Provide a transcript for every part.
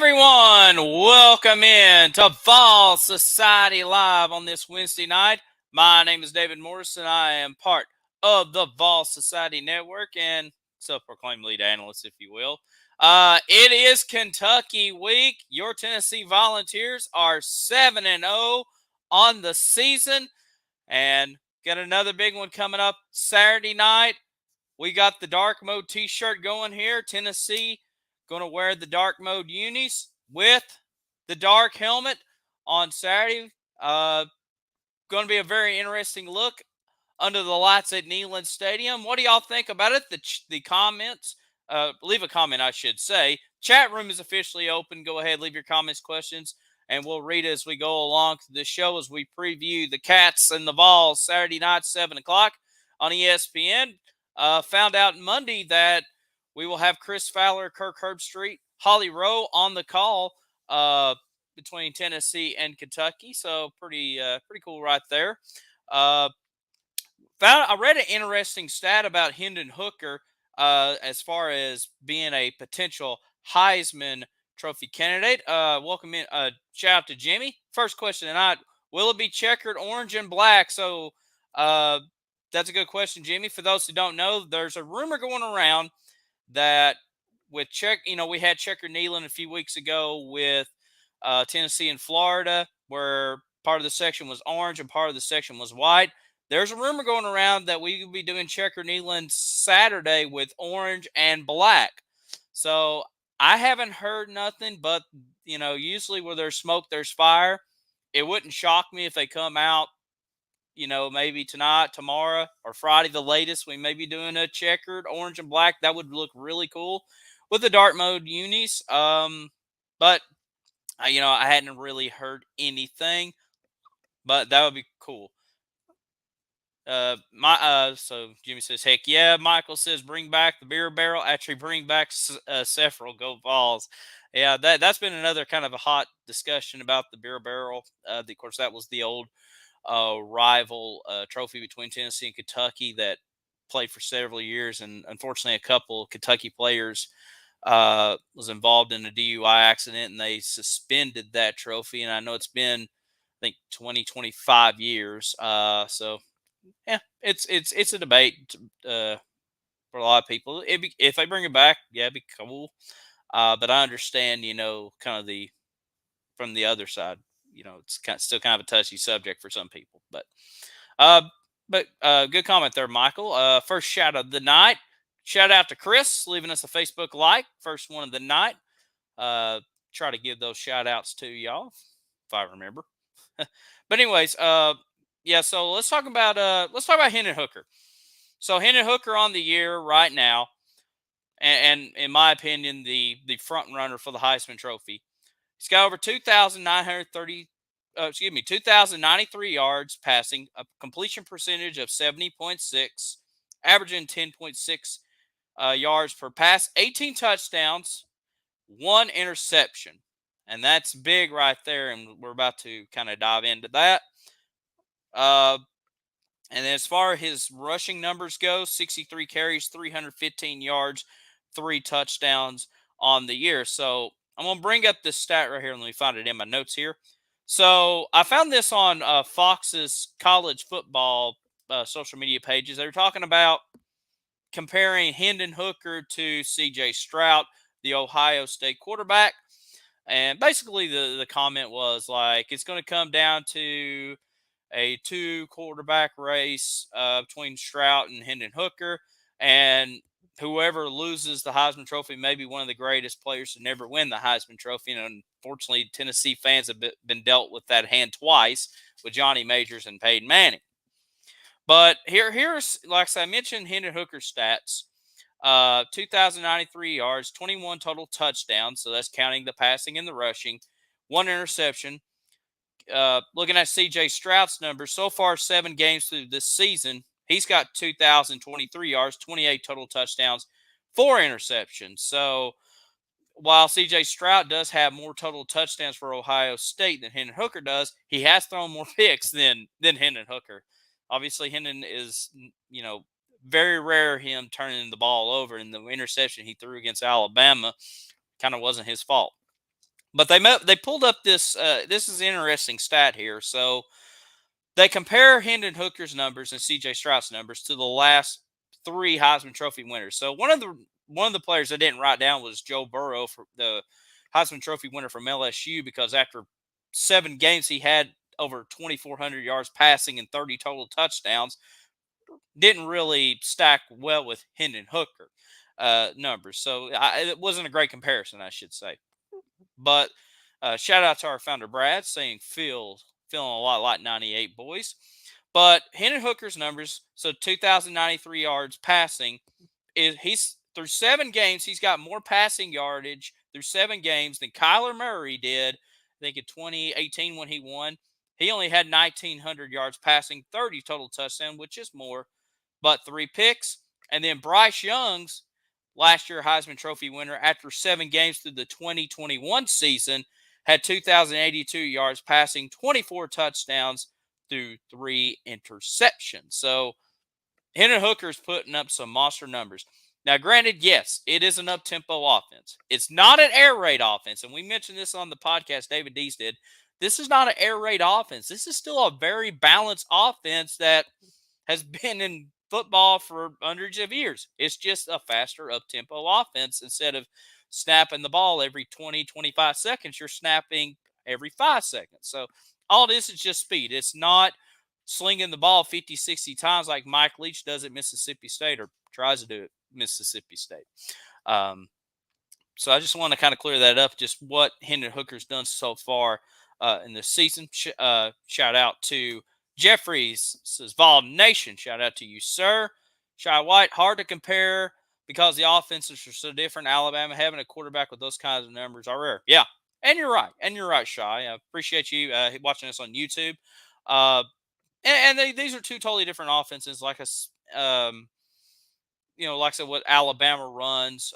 everyone, welcome in to Vols Society Live on this Wednesday night. My name is David Morrison. I am part of the Vols Society Network and self-proclaimed lead analyst, if you will. It is Kentucky week. Your Tennessee Volunteers are 7-0 on the season, and got another big one coming up Saturday night. We got the dark mode t-shirt going here. Tennessee going to wear the dark mode unis with the dark helmet on Saturday. Going to be a very interesting look under the lights at Neyland Stadium. What do y'all think about it? The comments, leave a comment, I should say. Chat room is officially open. Go ahead, leave your comments, questions, and we'll read it as we go along to the show as we preview the Cats and the Vols Saturday night, 7 o'clock on ESPN. Found out Monday that we will have Chris Fowler, Kirk Herbstreit, Holly Rowe on the call between Tennessee and Kentucky. So pretty cool right there. I read an interesting stat about Hendon Hooker as far as being a potential Heisman Trophy candidate. Welcome in. Shout out to Jimmy. First question tonight: will it be checkered orange and black? So that's a good question, Jimmy. For those who don't know, there's a rumor going around that with we had checkered Neyland a few weeks ago with Tennessee and Florida, where part of the section was orange and part of the section was white. There's a rumor going around that we will be doing checker Neyland Saturday with orange and black. So I haven't heard nothing, but usually where there's smoke, there's fire. It wouldn't shock me if they come out, maybe tonight, tomorrow, or Friday, the latest. We may be doing a checkered orange and black. That would look really cool with the dark mode unis. But I hadn't really heard anything, but that would be cool. So Jimmy says, heck yeah. Michael says, bring back the beer barrel. Actually, bring back several. Go Vols. Yeah, that's been another kind of a hot discussion about the beer barrel. Of course, that was the old rival trophy between Tennessee and Kentucky that played for several years, and unfortunately, a couple Kentucky players was involved in a DUI accident, and they suspended that trophy. And I know it's been, I think, 25 years. So yeah, it's a debate for a lot of people. If they bring it back, yeah, it'd be cool. But I understand, kind of from the other side, it's still kind of a touchy subject for some people. But good comment there, Michael. First shout out of the night. Shout out to Chris leaving us a Facebook like. First one of the night. Try to give those shout outs to y'all if I remember. But anyways, yeah. So let's talk about Hendon Hooker. So Hendon Hooker on the year right now, and in my opinion, the front runner for the Heisman Trophy. He's got over 2,093 yards passing, a completion percentage of 70.6, averaging 10.6 yards per pass, 18 touchdowns, 1 interception. And that's big right there, and we're about to kind of dive into that. And as far as his rushing numbers go, 63 carries, 315 yards, 3 touchdowns on the year. So I'm going to bring up this stat right here. Let me find it in my notes here. So I found this on Fox's college football social media pages. They were talking about comparing Hendon Hooker to C.J. Stroud, the Ohio State quarterback. And basically the comment was like, it's going to come down to a 2-quarterback race between Stroud and Hendon Hooker. And whoever loses the Heisman Trophy may be one of the greatest players to never win the Heisman Trophy. And unfortunately, Tennessee fans have been dealt with that hand twice with Johnny Majors and Peyton Manning. But here's, like I mentioned, Hendon Hooker's stats. 2,093 yards, 21 total touchdowns. So that's counting the passing and the rushing. 1 interception. Looking at C.J. Stroud's numbers, so far 7 games through this season, he's got 2,023 yards, 28 total touchdowns, 4 interceptions. So while C.J. Stroud does have more total touchdowns for Ohio State than Hendon Hooker does, he has thrown more picks than Hendon Hooker. Obviously, Hendon is, very rare him turning the ball over, and the interception he threw against Alabama kind of wasn't his fault. But they pulled up this. This is an interesting stat here. So they compare Hendon Hooker's numbers and C.J. Stroud's numbers to the last three Heisman Trophy winners. So one of the players I didn't write down was Joe Burrow, for the Heisman Trophy winner from LSU, because after 7 games he had over 2,400 yards passing and 30 total touchdowns. Didn't really stack well with Hendon Hooker numbers. So it wasn't a great comparison, I should say. But shout out to our founder Brad saying feeling a lot like 98 boys. But Hendon Hooker's numbers, so 2,093 yards passing, he's through 7 games, he's got more passing yardage through 7 games than Kyler Murray did. I think in 2018 when he won, he only had 1,900 yards passing, 30 total touchdowns, which is more, but 3 picks. And then Bryce Young's last year Heisman Trophy winner, after 7 games through the 2021 season, had 2,082 yards passing, 24 touchdowns through 3 interceptions. So Hendon Hooker's putting up some monster numbers. Now, granted, yes, it is an up-tempo offense. It's not an air raid offense, and we mentioned this on the podcast David Dees did. This is not an air raid offense. This is still a very balanced offense that has been in football for hundreds of years. It's just a faster up-tempo offense. Instead of snapping the ball every 20, 25 seconds, you're snapping every 5 seconds. So all this is just speed. It's not slinging the ball 50, 60 times like Mike Leach does at Mississippi State, or tries to do at Mississippi State. Um, so I just want to kind of clear that up, just what Hendon Hooker's done so far in this season. Shout out to Jeffries, says Vol Nation. Shout out to you, sir. Shy White, hard to compare because the offenses are so different. Alabama having a quarterback with those kinds of numbers are rare. Yeah, and you're right. And you're right, Shy. I appreciate you watching us on YouTube. These are two totally different offenses. Like I said, what Alabama runs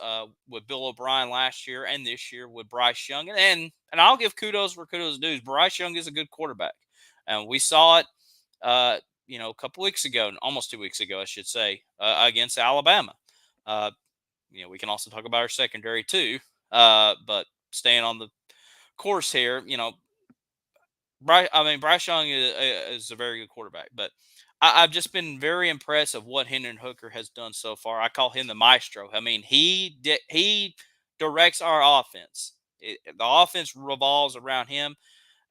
with Bill O'Brien last year and this year with Bryce Young, and I'll give kudos where kudos is due. Bryce Young is a good quarterback, and we saw it, a couple weeks ago, almost 2 weeks ago, I should say, against Alabama. We can also talk about our secondary too, but staying on the course here, Bryce Young is a very good quarterback, but I've just been very impressed of what Hendon Hooker has done so far. I call him the maestro. I mean, he directs our offense. The offense revolves around him,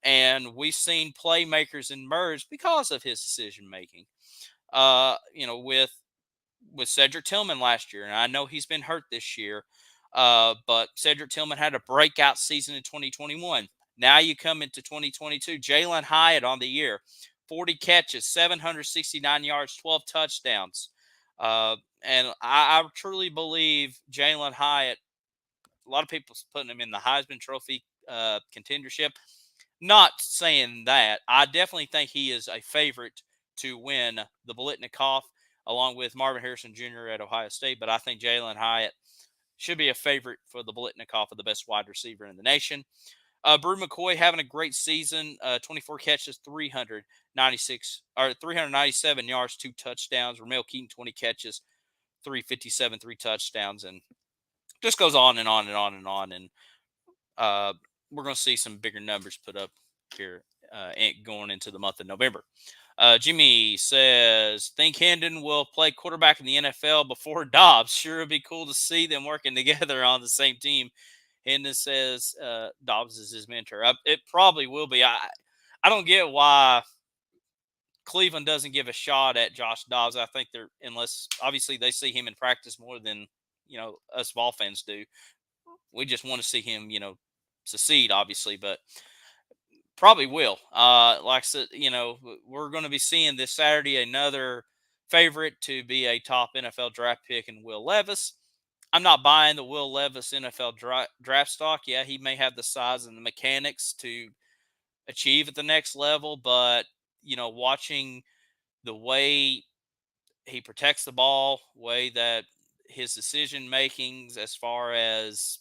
and we've seen playmakers emerge because of his decision making. With Cedric Tillman last year, and I know he's been hurt this year, but Cedric Tillman had a breakout season in 2021. Now you come into 2022, Jalen Hyatt on the year, 40 catches, 769 yards, 12 touchdowns. And I truly believe Jalen Hyatt, a lot of people putting him in the Heisman Trophy contendership. Not saying that. I definitely think he is a favorite to win the Blitnikoff, along with Marvin Harrison Jr. at Ohio State. But I think Jalen Hyatt should be a favorite for the Blitnikoff of the best wide receiver in the nation. Brew McCoy having a great season, 24 catches, 397 yards, 2 touchdowns. Ramel Keaton, 20 catches, 357, 3 touchdowns, and just goes on and on and on and on. And we're going to see some bigger numbers put up here going into the month of November. Jimmy says, think Hendon will play quarterback in the NFL before Dobbs. Sure, it'd be cool to see them working together on the same team. Hendon says Dobbs is his mentor. It probably will be. I don't get why Cleveland doesn't give a shot at Josh Dobbs. I think unless obviously they see him in practice more than us Vol fans do. We just want to see him succeed, obviously, but probably will. Like I said, we're going to be seeing this Saturday another favorite to be a top NFL draft pick in Will Levis. I'm not buying the Will Levis NFL draft stock. Yeah, he may have the size and the mechanics to achieve at the next level, but watching the way he protects the ball, way that his decision makings as far as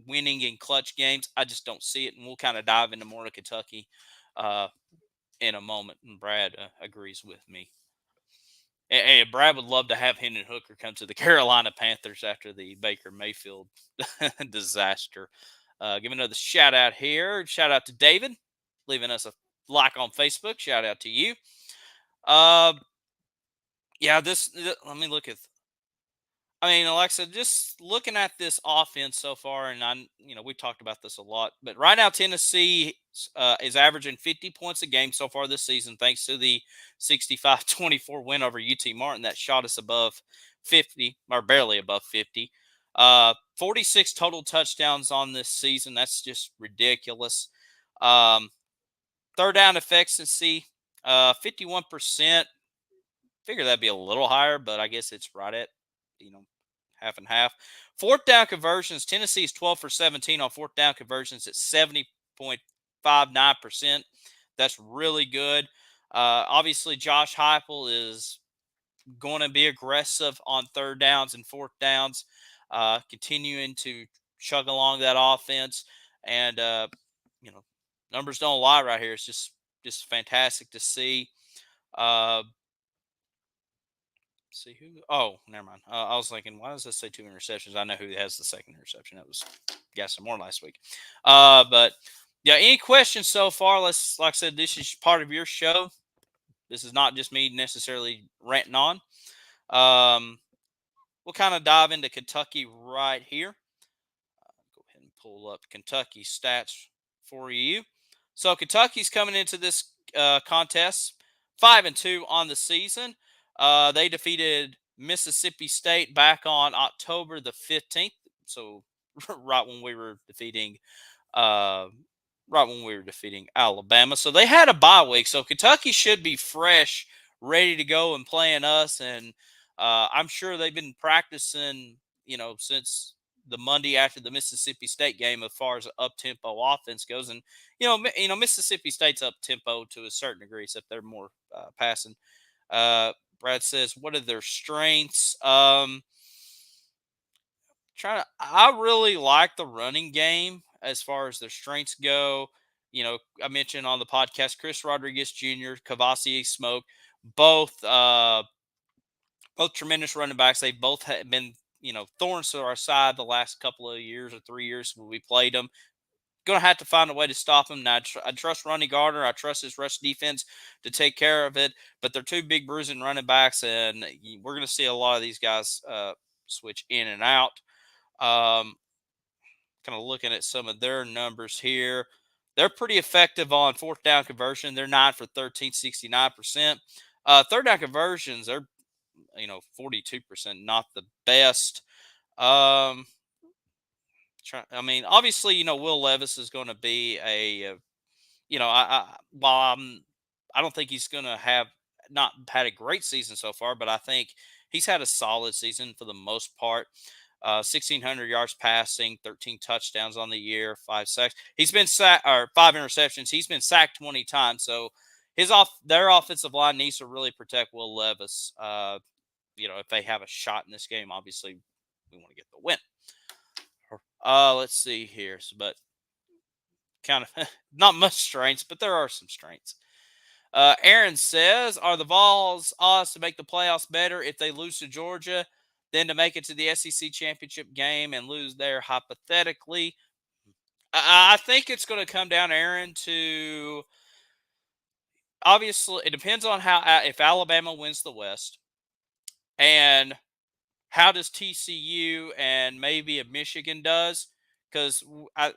winning in clutch games, I just don't see it. And we'll kind of dive into more of Kentucky in a moment. And Brad agrees with me. And Brad would love to have Hendon Hooker come to the Carolina Panthers after the Baker Mayfield disaster. Give another shout out here. Shout out to David, leaving us a like on Facebook. Shout out to you. Uh, yeah, let me look at. I mean, like I said, just looking at this offense so far, and we talked about this a lot, but right now Tennessee is averaging 50 points a game so far this season, thanks to the 65-24 win over UT Martin that shot us above 50, or barely above 50. 46 total touchdowns on this season. That's just ridiculous. Um, third down efficiency, 51%. Figure that'd be a little higher, but I guess it's right at, you know, half and half. Fourth down conversions, Tennessee's 12 for 17 on fourth down conversions at 70.59%. That's really good. Obviously, Josh Heupel is going to be aggressive on third downs and fourth downs, continuing to chug along that offense. And, numbers don't lie right here. It's just fantastic to see. Uh, see who. Oh, never mind. I was thinking, why does this say 2 interceptions? I know who has the second interception. It was Gaston Moore last week. But yeah, any questions so far? Like I said, this is part of your show. This is not just me necessarily ranting on. We'll kind of dive into Kentucky right here. Go ahead and pull up Kentucky stats for you. So Kentucky's coming into this contest 5-2 on the season. They defeated Mississippi State back on October the 15th. So right when we were defeating uh, Alabama. So they had a bye week. So Kentucky should be fresh, ready to go and playing us. And I'm sure they've been practicing, since the Monday after the Mississippi State game, as far as up tempo offense goes. And Mississippi State's up tempo to a certain degree, except they're more passing. Brad says, what are their strengths? I really like the running game as far as their strengths go. I mentioned on the podcast Chris Rodriguez Jr., Kavasi Smoke, both tremendous running backs. They both have been thorns to our side the last couple of years or 3 years when we played them. Going to have to find a way to stop him. Now, I trust Ronnie Gardner. I trust his rush defense to take care of it. But they're two big bruising running backs, and we're going to see a lot of these guys switch in and out. Kind of looking at some of their numbers here. They're pretty effective on fourth down conversion. They're 9 for 13, 69%. Third down conversions, they're 42%, not the best. Obviously, Will Levis is going to be I don't think he's going to have not had a great season so far, but I think he's had a solid season for the most part. 1,600 yards passing, 13 touchdowns on the year, 5 sacks. He's been sacked, or 5 interceptions. He's been sacked 20 times. So their offensive line needs to really protect Will Levis. If they have a shot in this game, obviously we want to get the win. Let's see here. But kind of not much strengths, but there are some strengths. Aaron says, are the Vols odds to make the playoffs better if they lose to Georgia than to make it to the SEC championship game and lose there hypothetically? I think it's going to come down, Aaron, to obviously it depends on if Alabama wins the West and how does TCU and maybe if Michigan does, because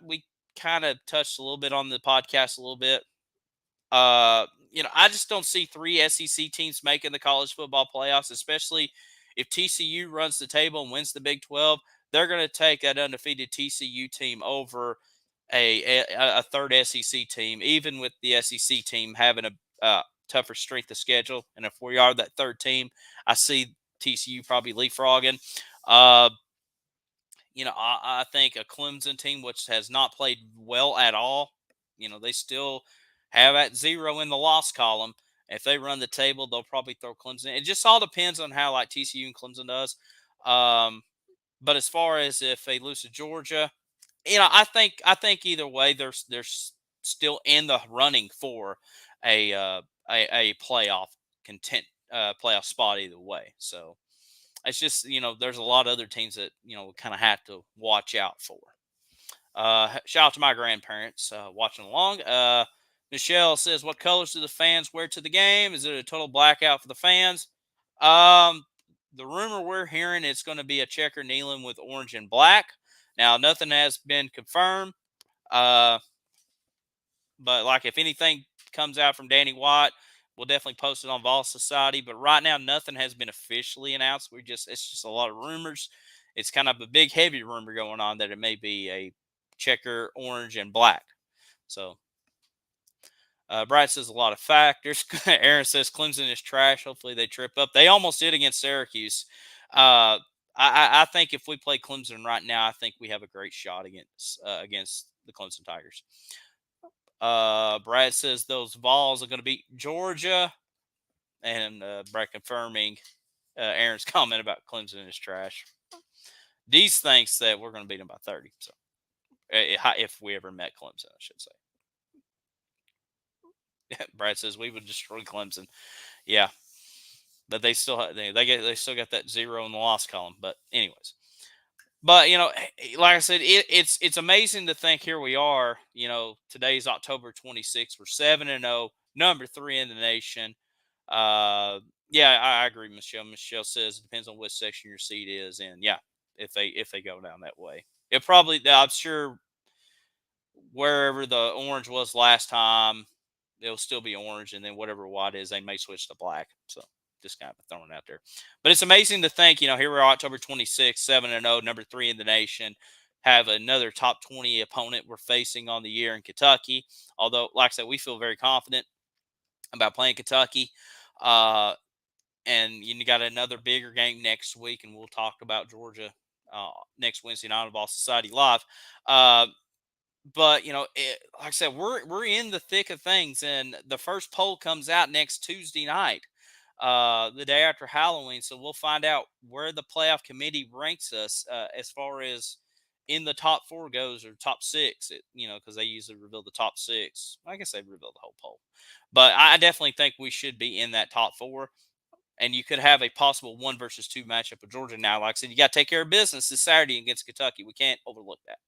we kind of touched a little bit on the podcast a little bit. I just don't see 3 SEC teams making the college football playoffs, especially if TCU runs the table and wins the Big 12. They're going to take that undefeated TCU team over a third SEC team, even with the SEC team having a tougher strength of schedule. And if we are that third team, I see TCU probably leapfrogging. I think a Clemson team, which has not played well at all, they still have at 0 in the loss column. If they run the table, they'll probably throw Clemson. It just all depends on how TCU and Clemson does. But as far as if they lose to Georgia, I think either way, they're still in the running for a playoff playoff spot either way. So it's just there's a lot of other teams that kind of have to watch out for. Shout out to my grandparents watching along. Michelle says, "What colors do the fans wear to the game? Is it a total blackout for the fans?" Um, the rumor we're hearing it's going to be a checker kneeling with orange and black. Now, nothing has been confirmed. Uh, but like if anything comes out from Danny White, we'll definitely post it on Vol Society. But right now, nothing has been officially announced. It's just a lot of rumors. It's kind of a big, heavy rumor going on that it may be a checker, orange, and black. So Bright says a lot of factors. Aaron says Clemson is trash. Hopefully they trip up. They almost did against Syracuse. I think if we play Clemson right now, I think we have a great shot against the Clemson Tigers. Brad says those Vols are going to beat Georgia, and Brad confirming Aaron's comment about Clemson is trash. Dees thinks that we're going to beat them by 30. So if we ever met Clemson, I should say. Brad says we would destroy Clemson. Yeah, but they still they still got that 0 in the loss column. But anyways, but like I said, it's amazing to think here we are. Today's October 26th. We're 7-0, number 3 in the nation. Yeah, I agree, Michelle. Michelle says it depends on what section your seat is in. Yeah, if they go down that way, it probably I'm sure wherever the orange was last time, it'll still be orange, and then whatever white is, they may switch to black. So just kind of throwing it out there. But it's amazing to think, here we are, October 26th, 7-0, number 3 in the nation, have another top 20 opponent we're facing on the year in Kentucky. Although, like I said, we feel very confident about playing Kentucky. And you got another bigger game next week, and we'll talk about Georgia next Wednesday night on Ball Society Live. But like I said, we're in the thick of things, and the first poll comes out next Tuesday night, the day after Halloween. So we'll find out where the playoff committee ranks us as far as in the top 4 goes, or top 6. Because they usually reveal the top 6. I guess they reveal the whole poll, but I definitely think we should be in that top 4. And you could have a possible 1 versus 2 matchup with Georgia. Now, like I said, you got to take care of business this Saturday against Kentucky. We can't overlook that.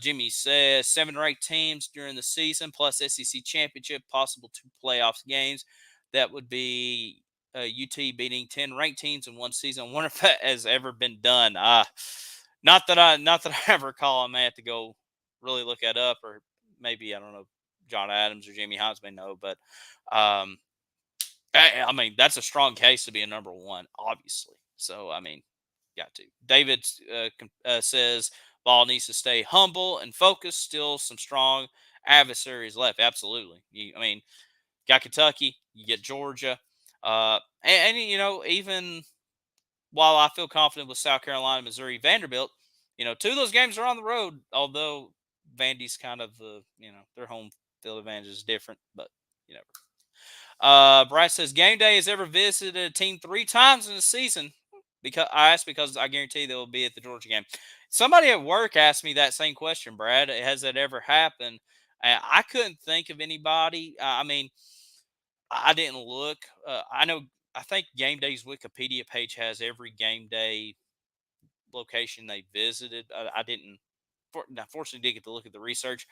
Jimmy says 7 or 8 teams during the season plus SEC championship, possible 2 playoffs games. That would be UT beating 10 ranked teams in one season. I wonder if that has ever been done. Not that I ever recall. I may have to go really look that up, or maybe I don't know. John Adams or Jamie Hines may know, but I mean that's a strong case to be a number 1, obviously. So I mean, got to. David says Ball needs to stay humble and focused. Still some strong adversaries left. Absolutely. I mean, got Kentucky, you get Georgia. And even while I feel confident with South Carolina, Missouri, Vanderbilt, 2 of those games are on the road, although Vandy's kind of, their home field advantage is different, but you know. Bryce says game day has ever visited a team 3 times in the season. Because I guarantee they will be at the Georgia game. Somebody at work asked me that same question, Brad. Has that ever happened? I couldn't think of anybody. I mean, I didn't look. I think Game Day's Wikipedia page has every game day location they visited. I didn't. Fortunately, did get to look at the research.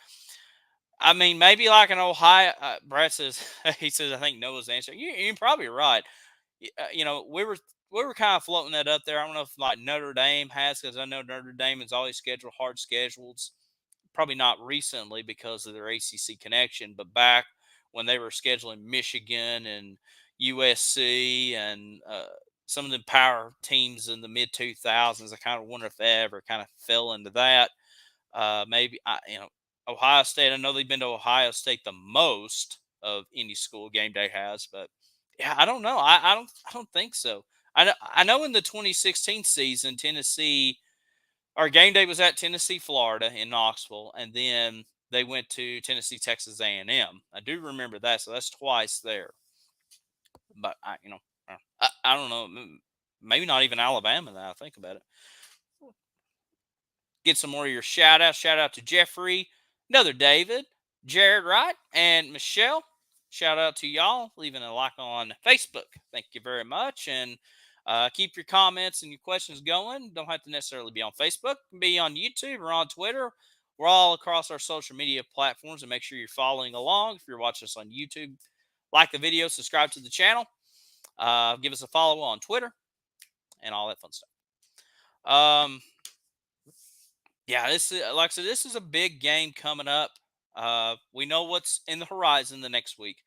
I mean, maybe like an Ohio. Brad says he says I think Noah's answer. You're probably right. We were kind of floating that up there. I don't know if like Notre Dame has, because I know Notre Dame has always scheduled hard schedules. Probably not recently because of their ACC connection, but back when they were scheduling Michigan and USC and some of the power teams in the mid 2000s, I kind of wonder if they ever kind of fell into that. Maybe Ohio State. I know they've been to Ohio State the most of any school game day has, but yeah, I don't know. I don't think so. I know in the 2016 season, Tennessee, our game day was at Tennessee, Florida in Knoxville, and then they went to Tennessee, Texas A&M. I do remember that, so that's twice there. But I don't know. Maybe not even Alabama. Now I think about it. Get some more of your shout outs. Shout out to Jeffrey, another David, Jared Wright, and Michelle. Shout out to y'all leaving a like on Facebook. Thank you very much. And Keep your comments and your questions going. Don't have to necessarily be on Facebook. It can be on YouTube or on Twitter. We're all across our social media platforms, and make sure you're following along. If you're watching us on YouTube, like the video, subscribe to the channel, give us a follow on Twitter, and all that fun stuff. Yeah, this is like I said, this is a big game coming up. We know what's in the horizon the next week,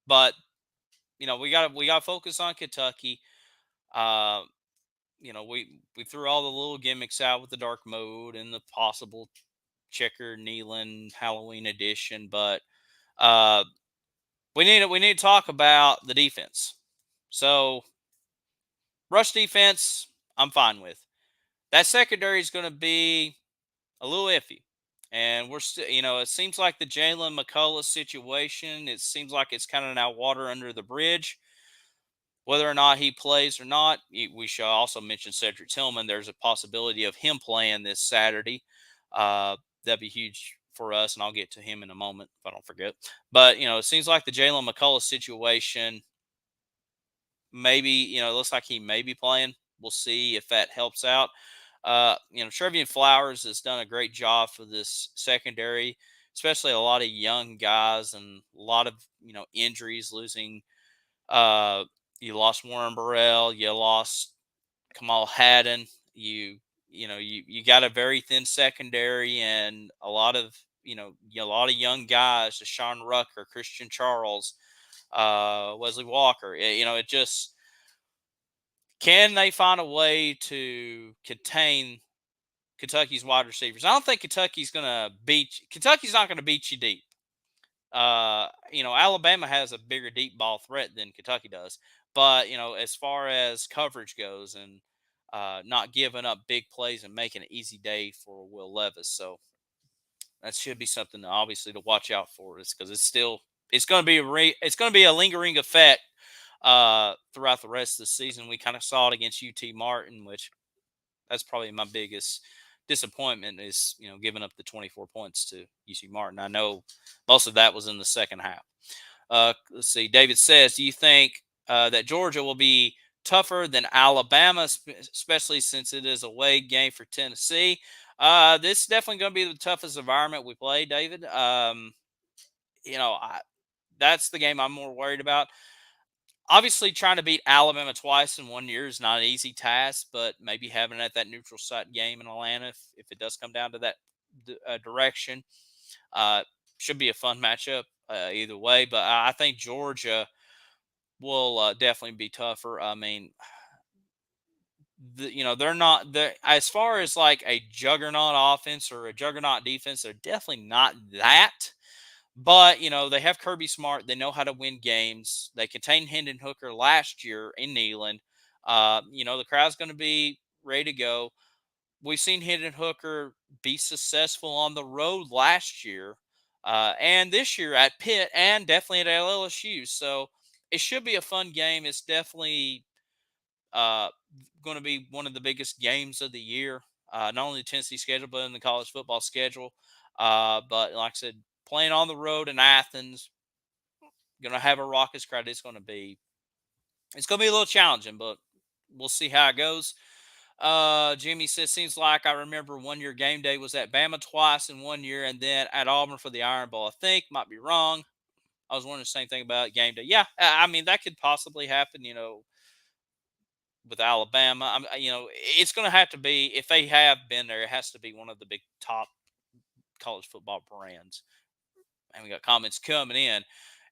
but we got to focus on Kentucky. Uh, we threw all the little gimmicks out with the dark mode and the possible checker kneeling Halloween edition, but uh, we need to talk about the defense. So rush defense, I'm fine with. That secondary is going to be a little iffy. And we're still, it seems like the Jalen McCullough situation, it seems like it's kind of now water under the bridge. Whether or not he plays or not, we shall also mention Cedric Tillman. There's a possibility of him playing this Saturday. That'd be huge for us, and I'll get to him in a moment if I don't forget. But, it seems like the Jalen McCullough situation, maybe, it looks like he may be playing. We'll see if that helps out. Trevian Flowers has done a great job for this secondary, especially a lot of young guys and a lot of, injuries, losing. You lost Warren Burrell, you lost Kamal Haddon. You got a very thin secondary and a lot of, a lot of young guys, Deshaun Rucker, Christian Charles, Wesley Walker. It just, can they find a way to contain Kentucky's wide receivers? I don't think Kentucky's not going to beat you deep. Alabama has a bigger deep ball threat than Kentucky does. But, as far as coverage goes and not giving up big plays and making an easy day for Will Levis. So that should be something obviously to watch out for, is because it's going to be a lingering effect throughout the rest of the season. We kind of saw it against UT Martin, which that's probably my biggest disappointment, is giving up the 24 points to UC Martin. I know most of that was in the second half. Let's see. David says, do you think that Georgia will be tougher than Alabama, especially since it is a away game for Tennessee? This is definitely going to be the toughest environment we play, David. That's the game I'm more worried about. Obviously, trying to beat Alabama twice in 1 year is not an easy task, but maybe having it at that neutral site game in Atlanta, if it does come down to that direction, should be a fun matchup either way. But I think Georgia will definitely be tougher. I mean, they're not there as far as like a juggernaut offense or a juggernaut defense. They're definitely not that. But, they have Kirby Smart. They know how to win games. They contained Hendon Hooker last year in Neyland. The crowd's going to be ready to go. We've seen Hendon Hooker be successful on the road last year and this year at Pitt and definitely at LSU. So it should be a fun game. It's definitely uh, going to be one of the biggest games of the year, not only the Tennessee schedule, but in the college football schedule. But like I said, playing on the road in Athens, going to have a raucous crowd. It's going to be a little challenging, but we'll see how it goes. Jimmy says, seems like I remember 1 year game day was at Bama twice in 1 year and then at Auburn for the Iron Bowl. I think, might be wrong. I was wondering the same thing about game day. Yeah, I mean, that could possibly happen, with Alabama. It's going to have to be, if they have been there, it has to be one of the big top college football brands. And we got comments coming in.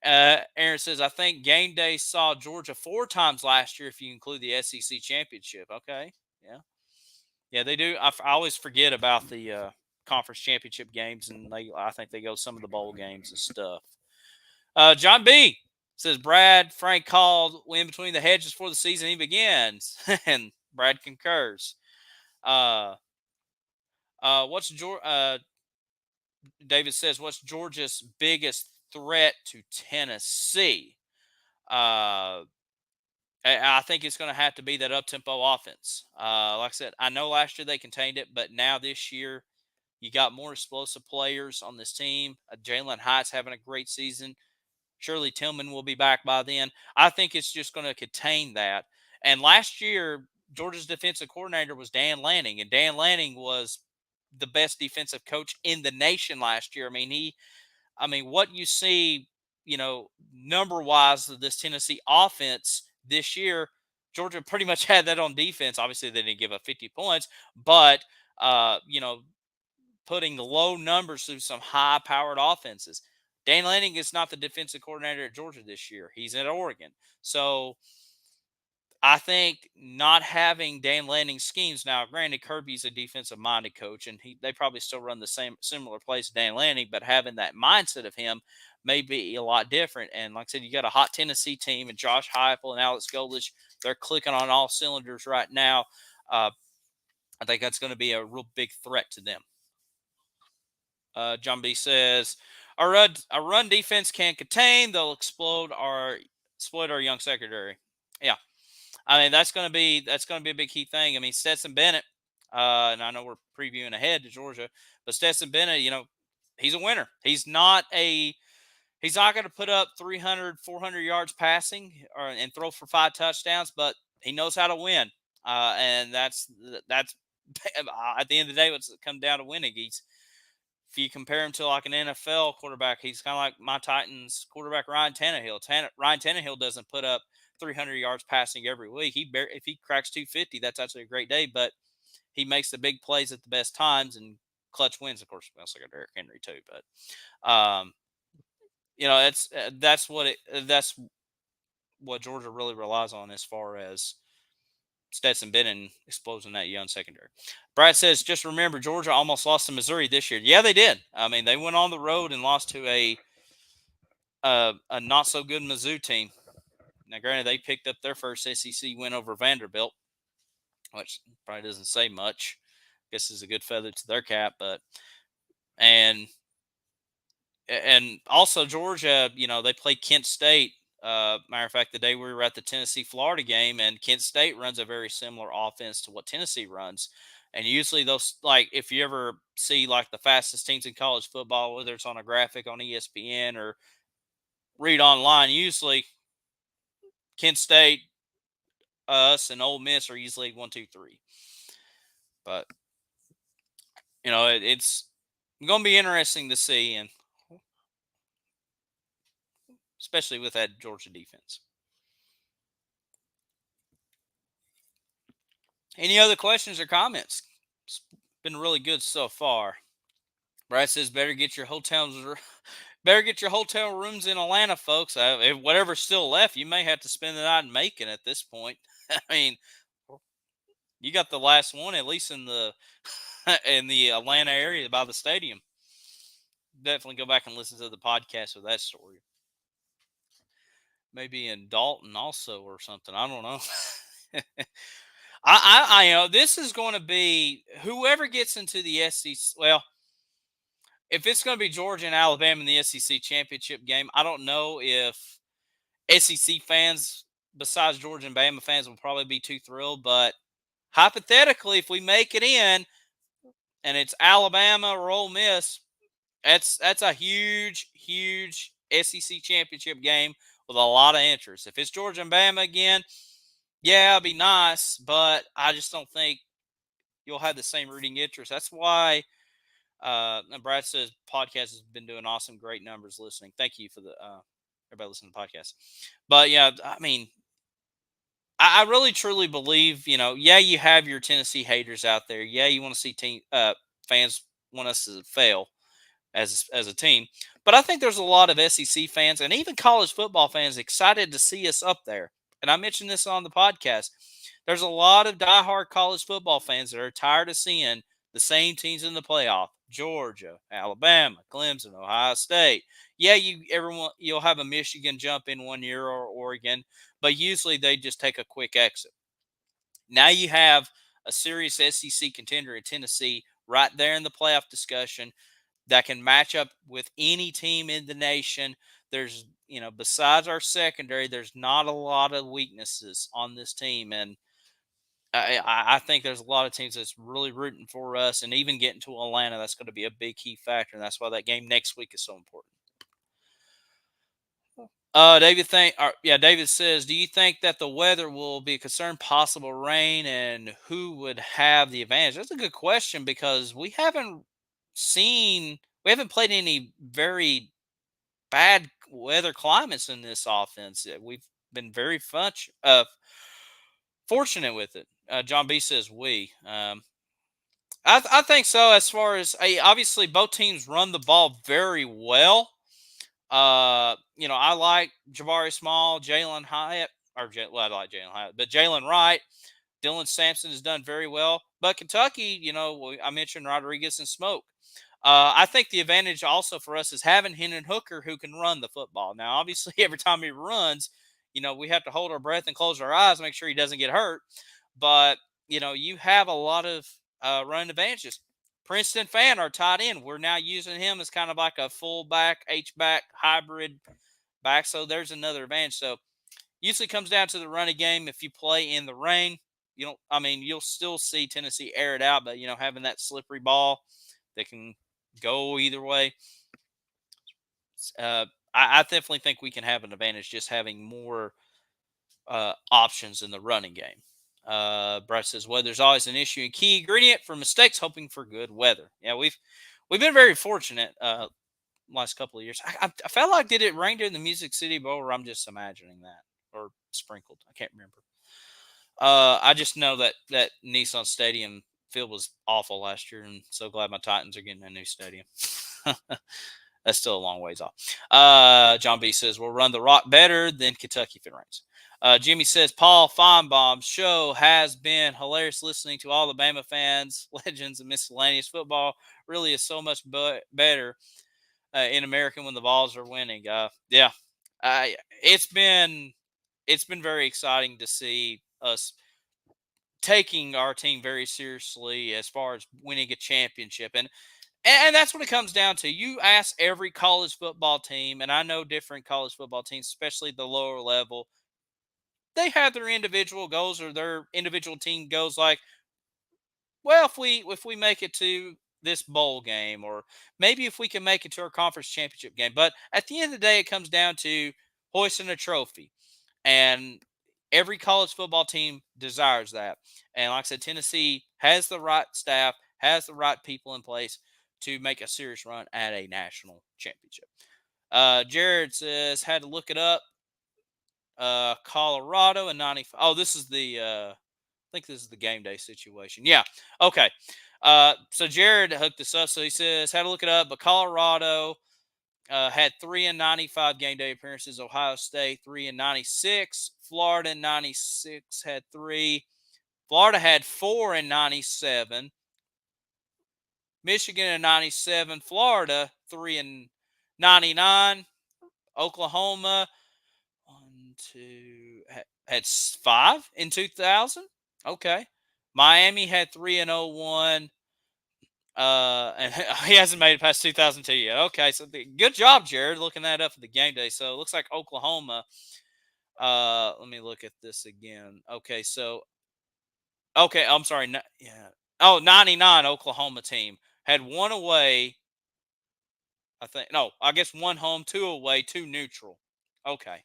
Aaron says, I think game day saw Georgia 4 times last year if you include the SEC championship. Okay. Yeah. Yeah, they do. I always forget about the conference championship games, and I think they go some of the bowl games and stuff. John B says, Brad Frank called in between the hedges before the season even begins. And Brad concurs. What's David says, what's Georgia's biggest threat to Tennessee? I think it's going to have to be that up-tempo offense. Like I said, I know last year they contained it, but now this year you got more explosive players on this team. Jalen Hyatt's having a great season. Surely Tillman will be back by then. I think it's just going to contain that. And last year, Georgia's defensive coordinator was Dan Lanning, and Dan Lanning was the best defensive coach in the nation last year. I mean, what you see, number wise of this Tennessee offense this year, Georgia pretty much had that on defense. Obviously, they didn't give up 50 points, but uh, you know, putting low numbers through some high powered offenses. Dan Lanning is not the defensive coordinator at Georgia this year. He's at Oregon. So I think not having Dan Lanning schemes now, granted Kirby's a defensive minded coach and they probably still run the same similar plays to Dan Lanning, but having that mindset of him may be a lot different. And like I said, you got a hot Tennessee team and Josh Heupel and Alex Golesh. They're clicking on all cylinders right now. Uh, I think that's going to be a real big threat to them. John B says, our run defense can contain. They'll exploit our young secondary. Yeah, I mean that's gonna be a big key thing. I mean Stetson Bennett, and I know we're previewing ahead to Georgia, but Stetson Bennett, he's a winner. He's not going to put up 300, 400 yards passing and throw for 5 touchdowns, but he knows how to win, and that's at the end of the day what's come down to winning. If you compare him to like an NFL quarterback, he's kind of like my Titans quarterback Ryan Tannehill. Ryan Tannehill doesn't put up 300 yards passing every week. If he cracks 250, that's actually a great day. But he makes the big plays at the best times and clutch wins. Of course, we also got Derrick Henry too. But that's what Georgia really relies on as far as Stetson Bennett exposing that young secondary. Brad says, just remember, Georgia almost lost to Missouri this year. Yeah, they did. I mean, they went on the road and lost to a not so good Mizzou team. Now, granted, they picked up their first SEC win over Vanderbilt, which probably doesn't say much. I guess is a good feather to their cap, and also Georgia, they play Kent State. Matter of fact, the day we were at the Tennessee Florida game, and Kent State runs a very similar offense to what Tennessee runs. And usually, those like if you ever see like the fastest teams in college football, whether it's on a graphic on ESPN or read online, usually Kent State, us, and Ole Miss are usually 1, 2, 3. But it's going to be interesting to see, and especially with that Georgia defense. Any other questions or comments? It's been really good so far. Brad says, better get your hotel rooms in Atlanta, folks. If whatever's still left, you may have to spend the night in Macon at this point. I mean, you got the last one, at least in the in the Atlanta area by the stadium. Definitely go back and listen to the podcast of that story. Maybe in Dalton also or something. I don't know. I this is going to be whoever gets into the SEC. Well, if it's going to be Georgia and Alabama in the SEC championship game, I don't know if SEC fans, besides Georgia and Bama fans, will probably be too thrilled. But hypothetically, if we make it in and it's Alabama or Ole Miss, that's a huge, huge SEC championship game with a lot of interest. If it's Georgia and Bama again, yeah, it'd be nice, but I just don't think you'll have the same rooting interest. That's why and Brad says podcast has been doing awesome, great numbers listening. Thank you for the everybody listening to the podcast. But yeah, I mean, I really truly believe, yeah, you have your Tennessee haters out there. Yeah, you want to see fans want us to fail as a team. But I think there's a lot of SEC fans and even college football fans excited to see us up there. And I mentioned this on the podcast. There's a lot of diehard college football fans that are tired of seeing the same teams in the playoff: Georgia, Alabama, Clemson, Ohio State. Yeah, you'll have a Michigan jump in one year or Oregon, but usually they just take a quick exit. Now you have a serious SEC contender in Tennessee right there in the playoff discussion that can match up with any team in the nation. There's, besides our secondary, there's not a lot of weaknesses on this team. And I think there's a lot of teams that's really rooting for us. And even getting to Atlanta, that's going to be a big key factor. And that's why that game next week is so important. David says, do you think that the weather will be a concern, possible rain, and who would have the advantage? That's a good question because we haven't played any very bad weather climates in this offense. We've been very fortunate with it. John B says we. I think so. As far as obviously both teams run the ball very well. I like Jabari Small, Jalen Hyatt, I like Jalen Hyatt, but Jalen Wright, Dylan Sampson has done very well. But Kentucky, I mentioned Rodriguez and Smoke. I think the advantage also for us is having Hendon Hooker who can run the football. Now, obviously, every time he runs, we have to hold our breath and close our eyes, make sure he doesn't get hurt. But you have a lot of run advantages. Princeton Fan, our tight end, we're now using him as kind of like a fullback, H-back hybrid back. So there's another advantage. So usually comes down to the running game. If you play in the rain, you'll still see Tennessee air it out, but having that slippery ball that can go either way. I definitely think we can have an advantage just having more options in the running game. Brett says weather's always an issue and key ingredient for mistakes. Hoping for good weather. Yeah, we've been very fortunate last couple of years. I felt like did it rain during the Music City Bowl, or I'm just imagining that, or sprinkled. I can't remember. I just know that Nissan Stadium field was awful last year, and so glad my Titans are getting a new stadium. That's still a long ways off. John B says we'll run the rock better than Kentucky if it rains. Jimmy says Paul Feinbaum's show has been hilarious. Listening to all the Bama fans, legends, and miscellaneous football really is so much better in American when the Vols are winning. Yeah, it's been very exciting to see us taking our team very seriously as far as winning a championship. And that's what it comes down to. You ask every college football team, and I know different college football teams, especially the lower level, they have their individual goals or their individual team goals like, well, if we make it to this bowl game, or maybe if we can make it to our conference championship game. But at the end of the day, it comes down to hoisting a trophy. And every college football team desires that. And like I said, Tennessee has the right staff, has the right people in place to make a serious run at a national championship. Jared says, had to look it up. Colorado and 95. Oh, this is I think this is the game day situation. Yeah. Okay. So Jared hooked this up. So he says, had to look it up, but Colorado had 3 and 95 game day appearances. Ohio State 3 and 96. Florida in 96 had 3. Florida had 4 and 97. Michigan in 97. Florida 3 and 99. Oklahoma had 5 in 2000. Okay. Miami had 3 and 01. And he hasn't made it past 2002 yet. Okay, so good job, Jared, looking that up for the game day. So it looks like Oklahoma. Let me look at this again. Okay, I'm sorry. Yeah. Oh, 99 Oklahoma team had 1 away. I think no, I guess 1 home, 2 away, 2 neutral. Okay,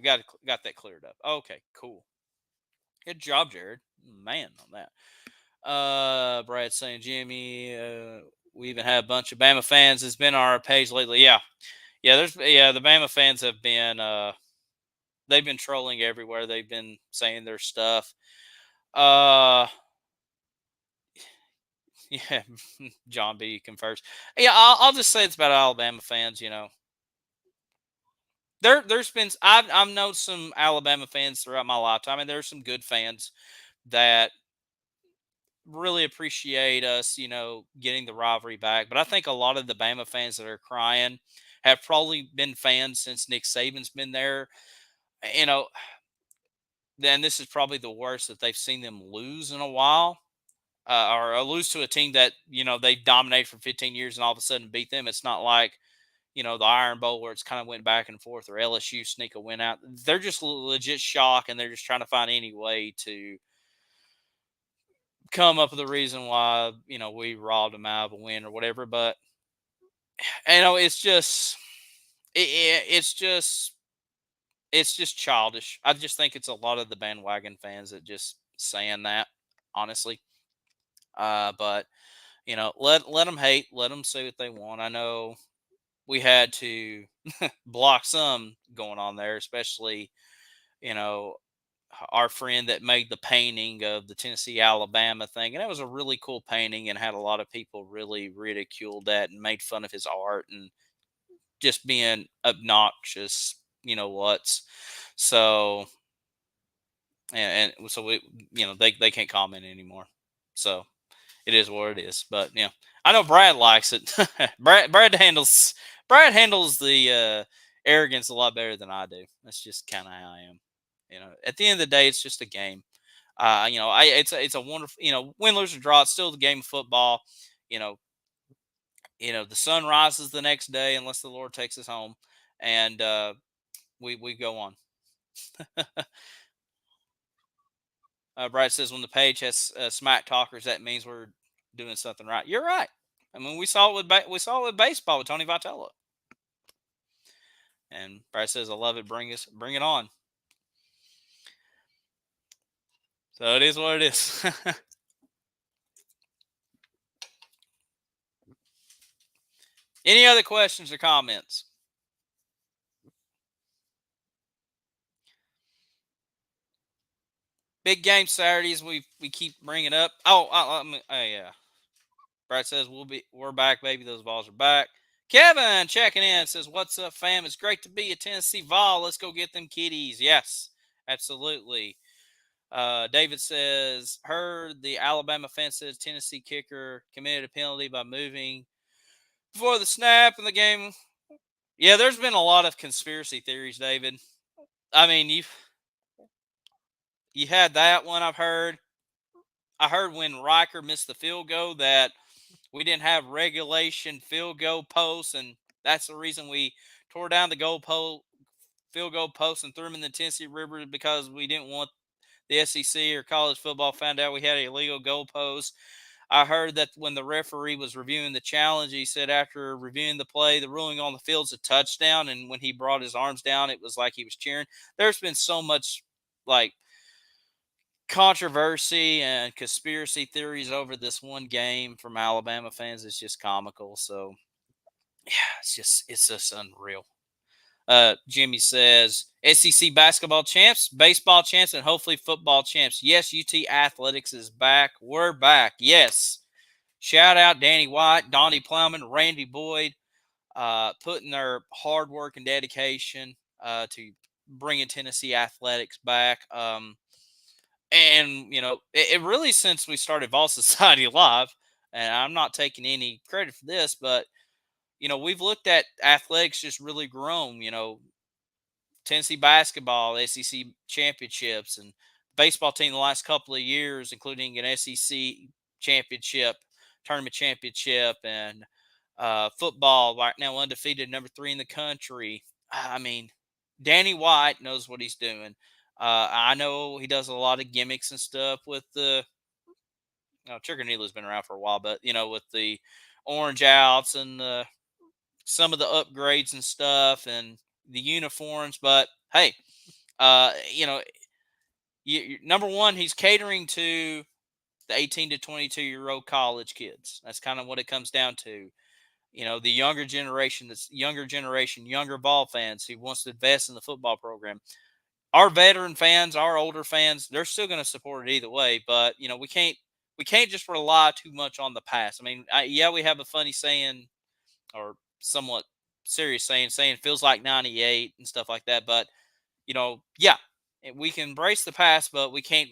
got that cleared up. Okay, cool. Good job, Jared. Man, on that. Brad saying, Jimmy, we even have a bunch of Bama fans that's been on our page lately. Yeah. The Bama fans have been they've been trolling everywhere. They've been saying their stuff. Uh yeah, John B confers. Yeah, I'll just say it's about Alabama fans, There's been I've known some Alabama fans throughout my lifetime, and there's some good fans that really appreciate us, getting the rivalry back. But I think a lot of the Bama fans that are crying have probably been fans since Nick Saban's been there. You know, then this is probably the worst that they've seen them lose in a while, or lose to a team that they dominated for 15 years and all of a sudden beat them. It's not like the Iron Bowl where it's kind of went back and forth, or LSU sneak a win out. They're just legit shock, and they're just trying to find any way to come up with a reason why we robbed them out of a win or whatever. But it's just it's just childish. I just think it's a lot of the bandwagon fans that just saying that, honestly. But let them hate, let them say what they want. I know we had to block some going on there, especially you know our friend that made the painting of the Tennessee Alabama thing, and it was a really cool painting, and had a lot of people really ridiculed that and made fun of his art and just being obnoxious. What's so and so they can't comment anymore. So it is what it is. But I know Brad likes it. Brad handles the arrogance a lot better than I do. That's just kind of how I am. At the end of the day, it's just a game. It's a wonderful, win, lose, or draw. It's still the game of football. You know, the sun rises the next day unless the Lord takes us home, and we go on. Brad says when the page has smack talkers, that means we're doing something right. You're right. I mean, we saw it with baseball with Tony Vitello, and Brad says, "I love it. Bring it on." So it is what it is. Any other questions or comments? Big game Saturdays. We keep bringing up. Oh yeah. Brad says we're back, baby. Those balls are back. Kevin checking in says, "What's up, fam? It's great to be a Tennessee Vol. Let's go get them kitties." Yes, absolutely. David says, "Heard the Alabama fan says Tennessee kicker committed a penalty by moving before the snap in the game." Yeah, there's been a lot of conspiracy theories, David. I mean, you had that one. I heard when Riker missed the field goal that we didn't have regulation field goal posts, and that's the reason we tore down the field goal post and threw them in the Tennessee River because we didn't want the SEC or college football found out we had a illegal goal post. I heard that when the referee was reviewing the challenge, he said after reviewing the play, the ruling on the field's a touchdown, and when he brought his arms down, it was like he was cheering. There's been so much like controversy and conspiracy theories over this one game from Alabama fans. It's just comical. So yeah, it's just unreal. Jimmy says SEC basketball champs, baseball champs, and hopefully football champs. Yes, UT Athletics is back. We're back. Yes. Shout out Danny White, Donnie Plowman, Randy Boyd, putting their hard work and dedication to bringing Tennessee athletics back. And it really since we started Vol Society Live, and I'm not taking any credit for this, but we've looked at athletics just really grown. Tennessee basketball, SEC championships, and baseball team the last couple of years, including an SEC championship, tournament championship, and football right now undefeated, number 3 in the country. I mean, Danny White knows what he's doing. I know he does a lot of gimmicks and stuff with the. Trigger Needler's been around for a while, but with the orange outs and some of the upgrades and stuff and the uniforms. But hey, uh, you know, number one, he's catering to the 18 to 22-year-old college kids. That's kind of what it comes down to. The younger generation, younger ball fans who wants to invest in the football program. Our veteran fans, our older fans, they're still going to support it either way. But we can't just rely too much on the past. I mean, yeah, we have a funny saying or somewhat serious saying feels like '98 and stuff like that. But yeah, we can embrace the past, but we can't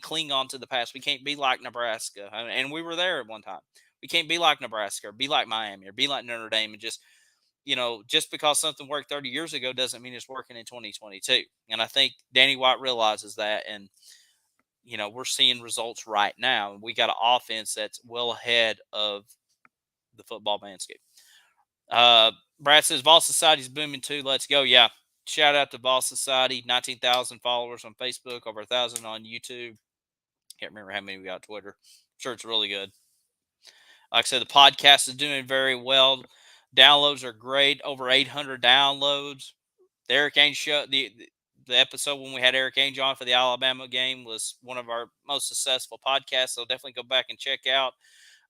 cling on to the past. We can't be like Nebraska, and we were there at one time. We can't be like Nebraska or be like Miami or be like Notre Dame and just because something worked 30 years ago doesn't mean it's working in 2022. And I think Danny White realizes that, and we're seeing results right now. We got an offense that's well ahead of the football landscape. Brad says Vol Society's booming too. Let's go. Yeah. Shout out to Vol Society. 19,000 followers on Facebook, over 1,000 on YouTube. Can't remember how many we got on Twitter. I'm sure it's really good. Like I said, the podcast is doing very well. Downloads are great. Over 800 downloads. The Eric Ainge show, the episode when we had Eric Ainge on for the Alabama game was one of our most successful podcasts. So definitely go back and check out.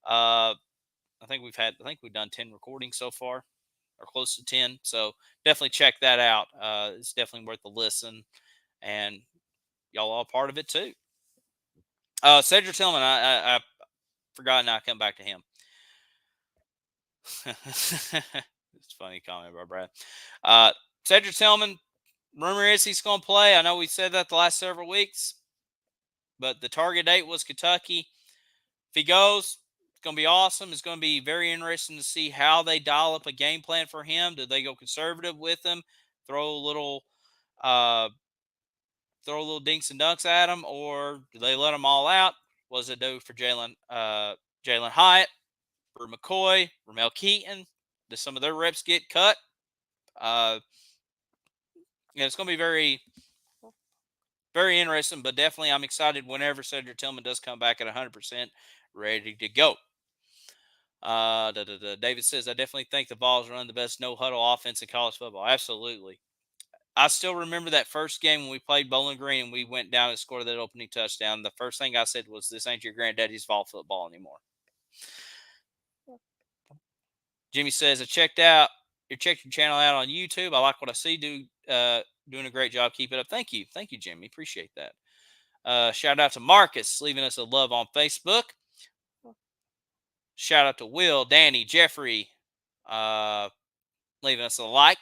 I think we've done 10 recordings so far, or close to 10. So definitely check that out. It's definitely worth a listen, and y'all all part of it too. Cedric Tillman, I forgot now. I come back to him. It's funny comment by Brad. Cedric Tillman, rumor is he's going to play. I know we said that the last several weeks, but the target date was Kentucky. If he goes, it's going to be awesome. It's going to be very interesting to see how they dial up a game plan for him. Do they go conservative with him, throw a little, dinks and dunks at him, or do they let them all out? What does it do for Jalen Hyatt, for McCoy, Ramel Keaton? Does some of their reps get cut? It's going to be very, very interesting, but definitely I'm excited whenever Cedric Tillman does come back at 100%, ready to go. David says, I definitely think the Vols run the best no-huddle offense in college football. Absolutely. I still remember that first game when we played Bowling Green and we went down and scored that opening touchdown. The first thing I said was, this ain't your granddaddy's Vol football anymore. Jimmy says, I checked your channel out on YouTube. I like what I see. Doing a great job. Keep it up. Thank you, Jimmy. Appreciate that. Shout out to Marcus leaving us a love on Facebook. Shout out to Will, Danny, Jeffrey, leaving us a like.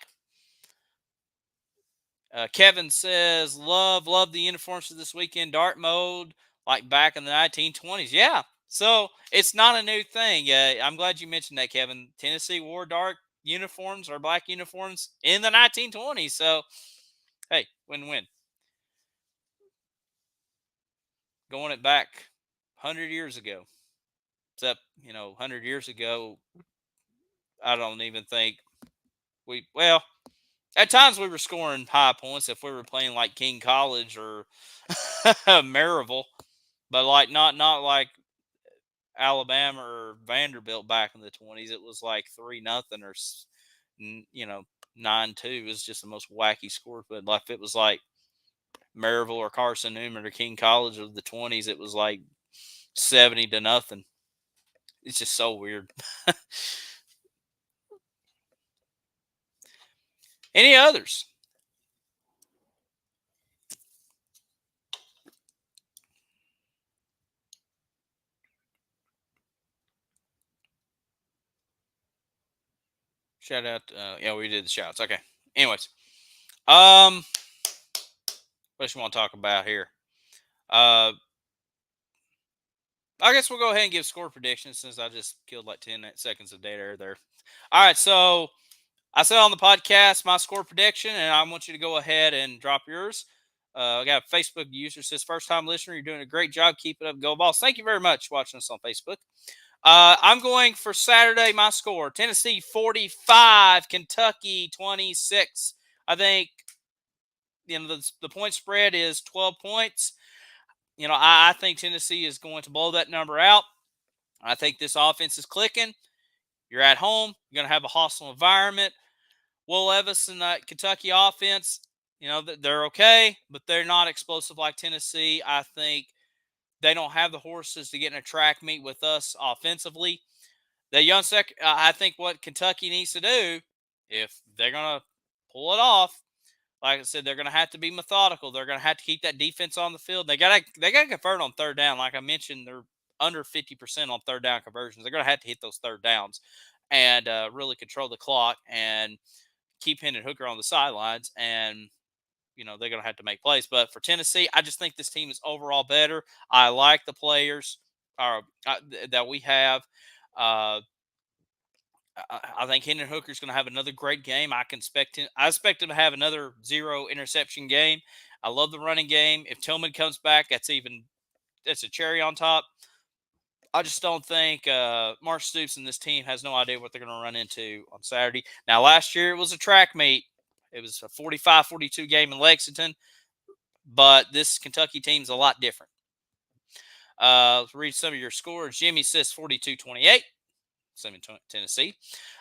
Kevin says, love the uniforms for this weekend. Dark mode, like back in the 1920s. Yeah, so it's not a new thing. I'm glad you mentioned that, Kevin. Tennessee wore dark uniforms or black uniforms in the 1920s. So, hey, win-win. Going it back 100 years ago. Except, 100 years ago, I don't even think at times we were scoring high points if we were playing like King College or Maryville, but like not like Alabama or Vanderbilt back in the 20s. It was like 3-0 or 9-2. It was just the most wacky score. But like if it was like Maryville or Carson Newman or King College of the 20s, it was like 70-0. It's just so weird. Any others? Shout out. Yeah, we did the shouts. Okay. Anyways, what you want to talk about here? I guess we'll go ahead and give score predictions since I just killed like 10 seconds of dead air there. All right, so I said on the podcast my score prediction, and I want you to go ahead and drop yours. I got a Facebook user says, first time listener, you're doing a great job. Keep it up, go Balls. Thank you very much for watching us on Facebook. I'm going for Saturday, my score, Tennessee 45, Kentucky 26. I think, the point spread is 12 points. I think Tennessee is going to blow that number out. I think this offense is clicking. You're at home. You're going to have a hostile environment. Will Levis and that Kentucky offense, they're okay, but they're not explosive like Tennessee. I think they don't have the horses to get in a track meet with us offensively. I think what Kentucky needs to do, if they're going to pull it off, like I said, they're going to have to be methodical. They're going to have to keep that defense on the field. They got to convert on third down. Like I mentioned, they're under 50% on third down conversions. They're going to have to hit those third downs and really control the clock and keep Hendon Hooker on the sidelines. And, they're going to have to make plays. But for Tennessee, I just think this team is overall better. I like the players that we have. I think Hendon Hooker's going to have another great game. I expect him to have another 0 interception game. I love the running game. If Tillman comes back, that's a cherry on top. I just don't think Mark Stoops and this team has no idea what they're going to run into on Saturday. Now, last year it was a track meet. It was a 45-42 game in Lexington, but this Kentucky team's a lot different. Let's read some of your scores. Jimmy says 42-28. same in Tennessee.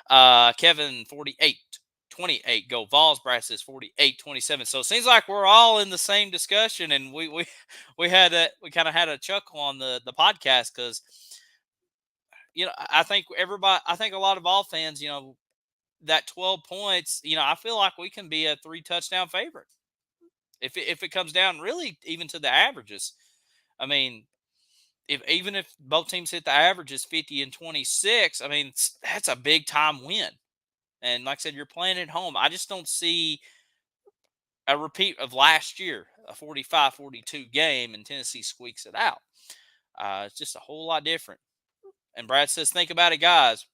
Kevin 48-28 go Vols. Brad says 48-27. So it seems like we're all in the same discussion, and we kind of had a chuckle on the podcast because I think a lot of all fans, that 12 points, I feel like we can be a 3 touchdown favorite if it comes down really even to the averages. I mean, even if both teams hit the averages 50 and 26, I mean, that's a big time win. And like I said, you're playing at home. I just don't see a repeat of last year, a 45-42 game, and Tennessee squeaks it out. It's just a whole lot different. And Brad says, think about it, guys.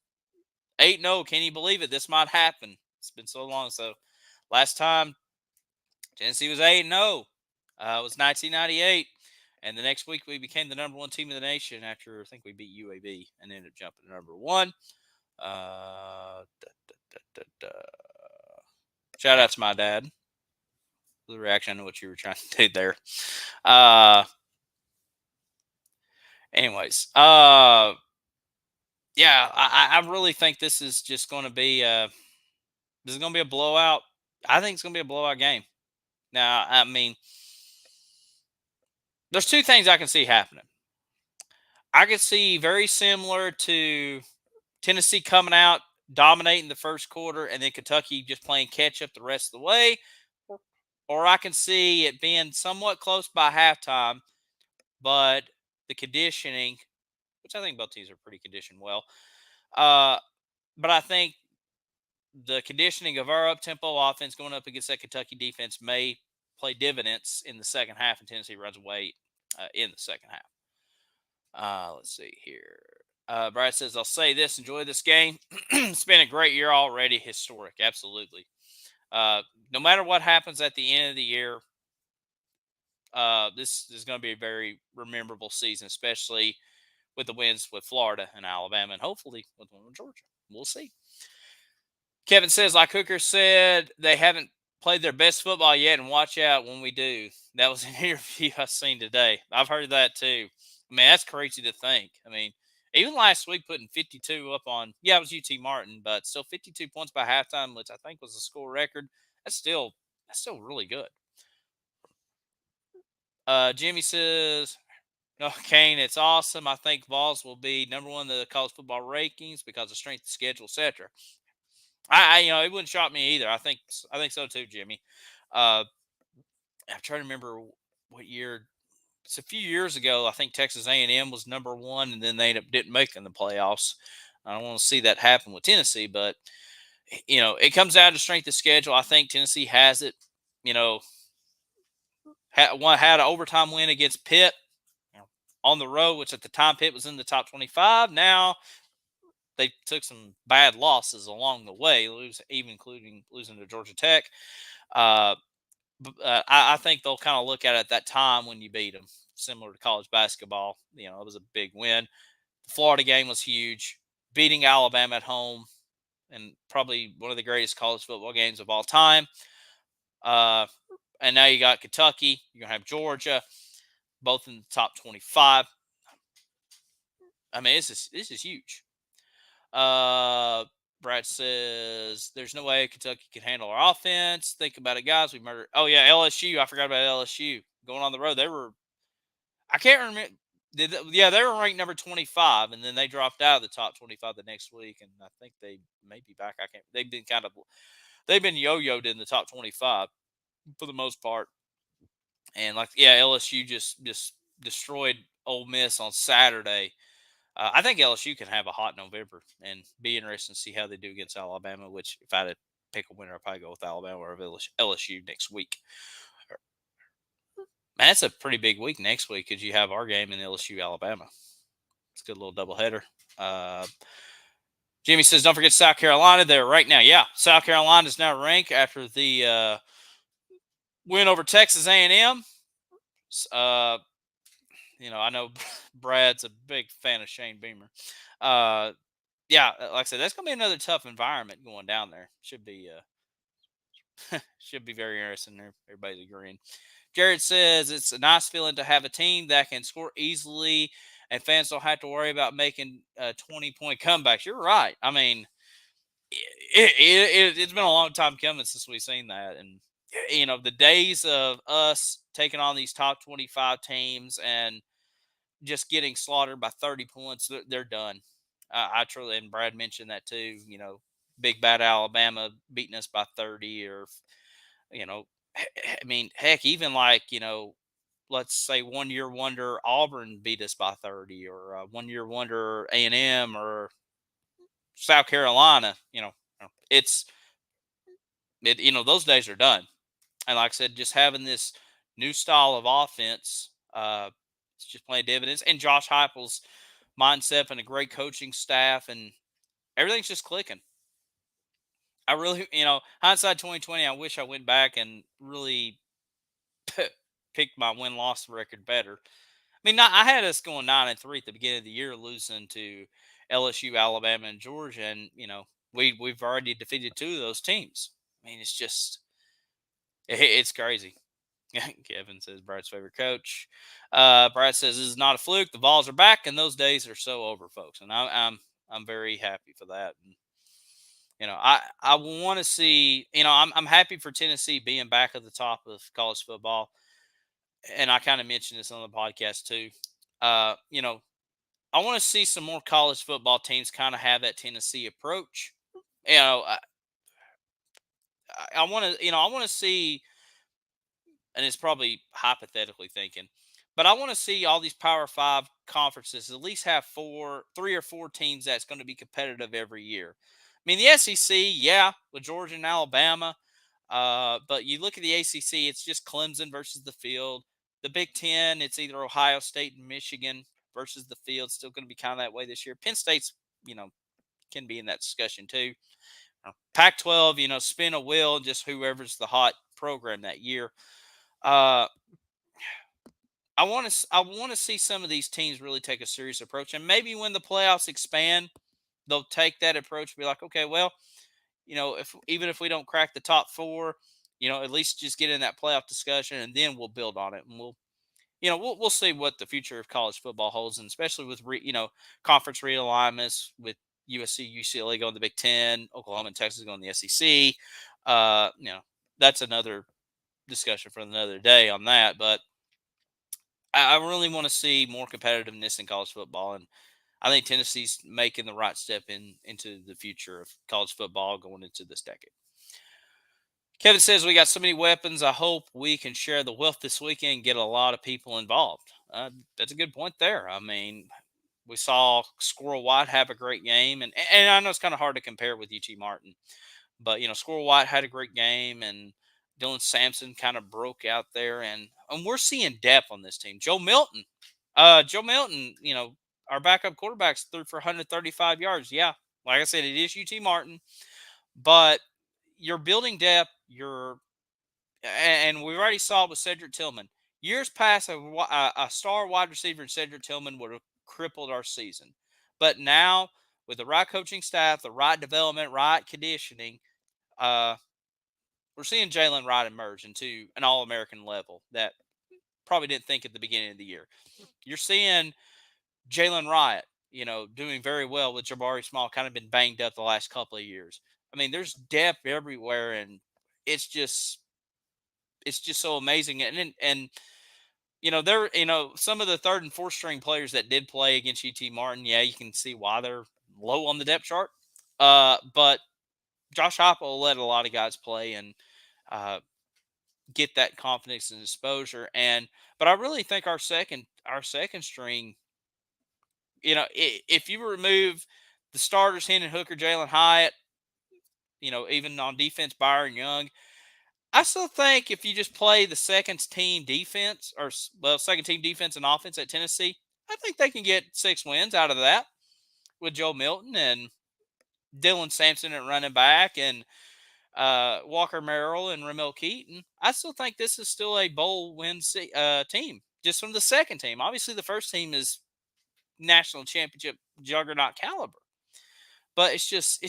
8-0, can you believe it? This might happen. It's been so long. So last time Tennessee was 8-0 was 1998. And the next week we became the #1 team in the nation after I think we beat UAB and ended up jumping to #1. Uh, da, da, da, da. Shout out to my dad. The reaction, I know what you were trying to do there. Anyways, yeah, I really think this is just going to be this is going to be a blowout. I think it's going to be a blowout game. Now, I mean, there's two things I can see happening. I could see very similar to Tennessee coming out, dominating the first quarter, and then Kentucky just playing catch up the rest of the way. Or I can see it being somewhat close by halftime, but the conditioning, which I think both teams are pretty conditioned well, but I think the conditioning of our up-tempo offense going up against that Kentucky defense may play dividends in the second half, and Tennessee runs away in the second half. Let's see here. Brad says, I'll say this, enjoy this game. It's been a great year already, historic, absolutely. No matter what happens at the end of the year, this is going to be a very memorable season, especially with the wins with Florida and Alabama, and hopefully with one with Georgia. We'll see. Kevin says, like Hooker said, they haven't played their best football yet, and watch out when we do. That was an interview I seen today. I've heard that too. I mean, that's crazy to think. I mean, even last week putting 52 up on, it was UT Martin, but still 52 points by halftime, which I think was a school record. That's still really good. Jimmy says, no, Kane, it's awesome. I think Vols will be #1 in the college football rankings because of strength of schedule, etc. It wouldn't shock me either. I think so too, Jimmy. I'm trying to remember what year. It's a few years ago. I think Texas A&M was #1, and then they didn't make in the playoffs. I don't want to see that happen with Tennessee, but it comes down to strength of schedule. I think Tennessee has it. Had an overtime win against Pitt on the road, which at the time Pitt was in the top 25. Now they took some bad losses along the way, even including losing to Georgia Tech. I think they'll kind of look at it at that time when you beat them, similar to college basketball. It was a big win. The Florida game was huge, beating Alabama at home, and probably one of the greatest college football games of all time. And now you got Kentucky. You're going to have Georgia, both in the top 25. I mean, this is huge. Brad says there's no way Kentucky can handle our offense. Think about it, guys. We murdered. Oh yeah, LSU. I forgot about LSU going on the road. I can't remember. They were ranked number 25, and then they dropped out of the top 25 the next week, and I think they may be back. I can't. They've been yo-yoed in the top 25 for the most part, and LSU just destroyed Ole Miss on Saturday. I think LSU can have a hot November and be interesting to see how they do against Alabama, which if I had to pick a winner, I'd probably go with Alabama or LSU next week. Man, that's a pretty big week next week because you have our game in LSU, Alabama. It's a good little doubleheader. Jimmy says, don't forget South Carolina there right now. Yeah, South Carolina is now ranked after the win over Texas A&M. I know Brad's a big fan of Shane Beamer. Like I said, that's gonna be another tough environment going down there. Should be very interesting. Everybody's agreeing. Jared says it's a nice feeling to have a team that can score easily and fans don't have to worry about making 20-point comebacks. You're right. I mean, it's been a long time coming since we've seen that. And, the days of us taking on these top 25 teams and just getting slaughtered by 30 points, they're done. I truly, and Brad mentioned that too, big bad Alabama beating us by 30, or, you know, I mean, heck, even like, let's say 1 year wonder Auburn beat us by 30, or 1 year wonder A&M or South Carolina. It's those days are done. And like I said, just having this new style of offense, it's just playing dividends. And Josh Heupel's mindset and a great coaching staff, and everything's just clicking. I really, hindsight 2020, I wish I went back and really picked my win loss record better. I mean, I had us going 9-3 at the beginning of the year, losing to LSU, Alabama, and Georgia, and we've already defeated two of those teams. I mean, it's just it's crazy. Kevin says Brad's favorite coach. Brad says this is not a fluke. The Vols are back, and those days are so over, folks. And I'm very happy for that. And, I want to see. I'm happy for Tennessee being back at the top of college football. And I kind of mentioned this on the podcast too. I want to see some more college football teams kind of have that Tennessee approach. You know, I want to. I want to see, and it's probably hypothetically thinking, but I want to see all these Power Five conferences at least have three or four teams that's going to be competitive every year. I mean, the SEC, yeah, with Georgia and Alabama, but you look at the ACC, it's just Clemson versus the field. The Big Ten, it's either Ohio State and Michigan versus the field. Still going to be kind of that way this year. Penn State's, can be in that discussion too. Pac-12, spin a wheel, just whoever's the hot program that year. Uh, I want to see some of these teams really take a serious approach, and maybe when the playoffs expand, they'll take that approach. And be like, okay, well, if even if we don't crack the top four, at least just get in that playoff discussion, and then we'll build on it, and we'll see what the future of college football holds, and especially with conference realignments with USC, UCLA going to the Big Ten, Oklahoma and Texas going to the SEC. That's another discussion for another day on that, but I really want to see more competitiveness in college football, and I think Tennessee's making the right step into the future of college football going into this decade. Kevin says we got so many weapons. I hope we can share the wealth this weekend and get a lot of people involved. That's a good point there. I mean, we saw Squirrel White have a great game, and I know it's kind of hard to compare with UT Martin, but Squirrel White had a great game, and Dylan Sampson kind of broke out there, and we're seeing depth on this team. Joe Milton, our backup quarterbacks threw for 135 yards. Yeah, like I said, it is UT Martin, but you're building depth. And we already saw it with Cedric Tillman. Years past, a star wide receiver in Cedric Tillman would have crippled our season. But now, with the right coaching staff, the right development, right conditioning, we're seeing Jalen Wright emerge into an All-American level that probably didn't think at the beginning of the year. You're seeing Jalen Wright, doing very well with Jabari Small, kind of been banged up the last couple of years. I mean, there's depth everywhere, and it's just so amazing. And there, some of the third and fourth string players that did play against UT Martin, yeah, you can see why they're low on the depth chart. But Josh Heupel let a lot of guys play and get that confidence and exposure. But I really think our second string, if you remove the starters, Hendon Hooker, Jalen Hyatt, even on defense, Byron Young, I still think if you just play the second team defense second team defense and offense at Tennessee, I think they can get 6 wins out of that with Joe Milton and Dylan Sampson at running back and Walker Merrill and Ramel Keaton. I still think this is still a bowl win team just from the second team. Obviously, the first team is national championship juggernaut caliber, but it's just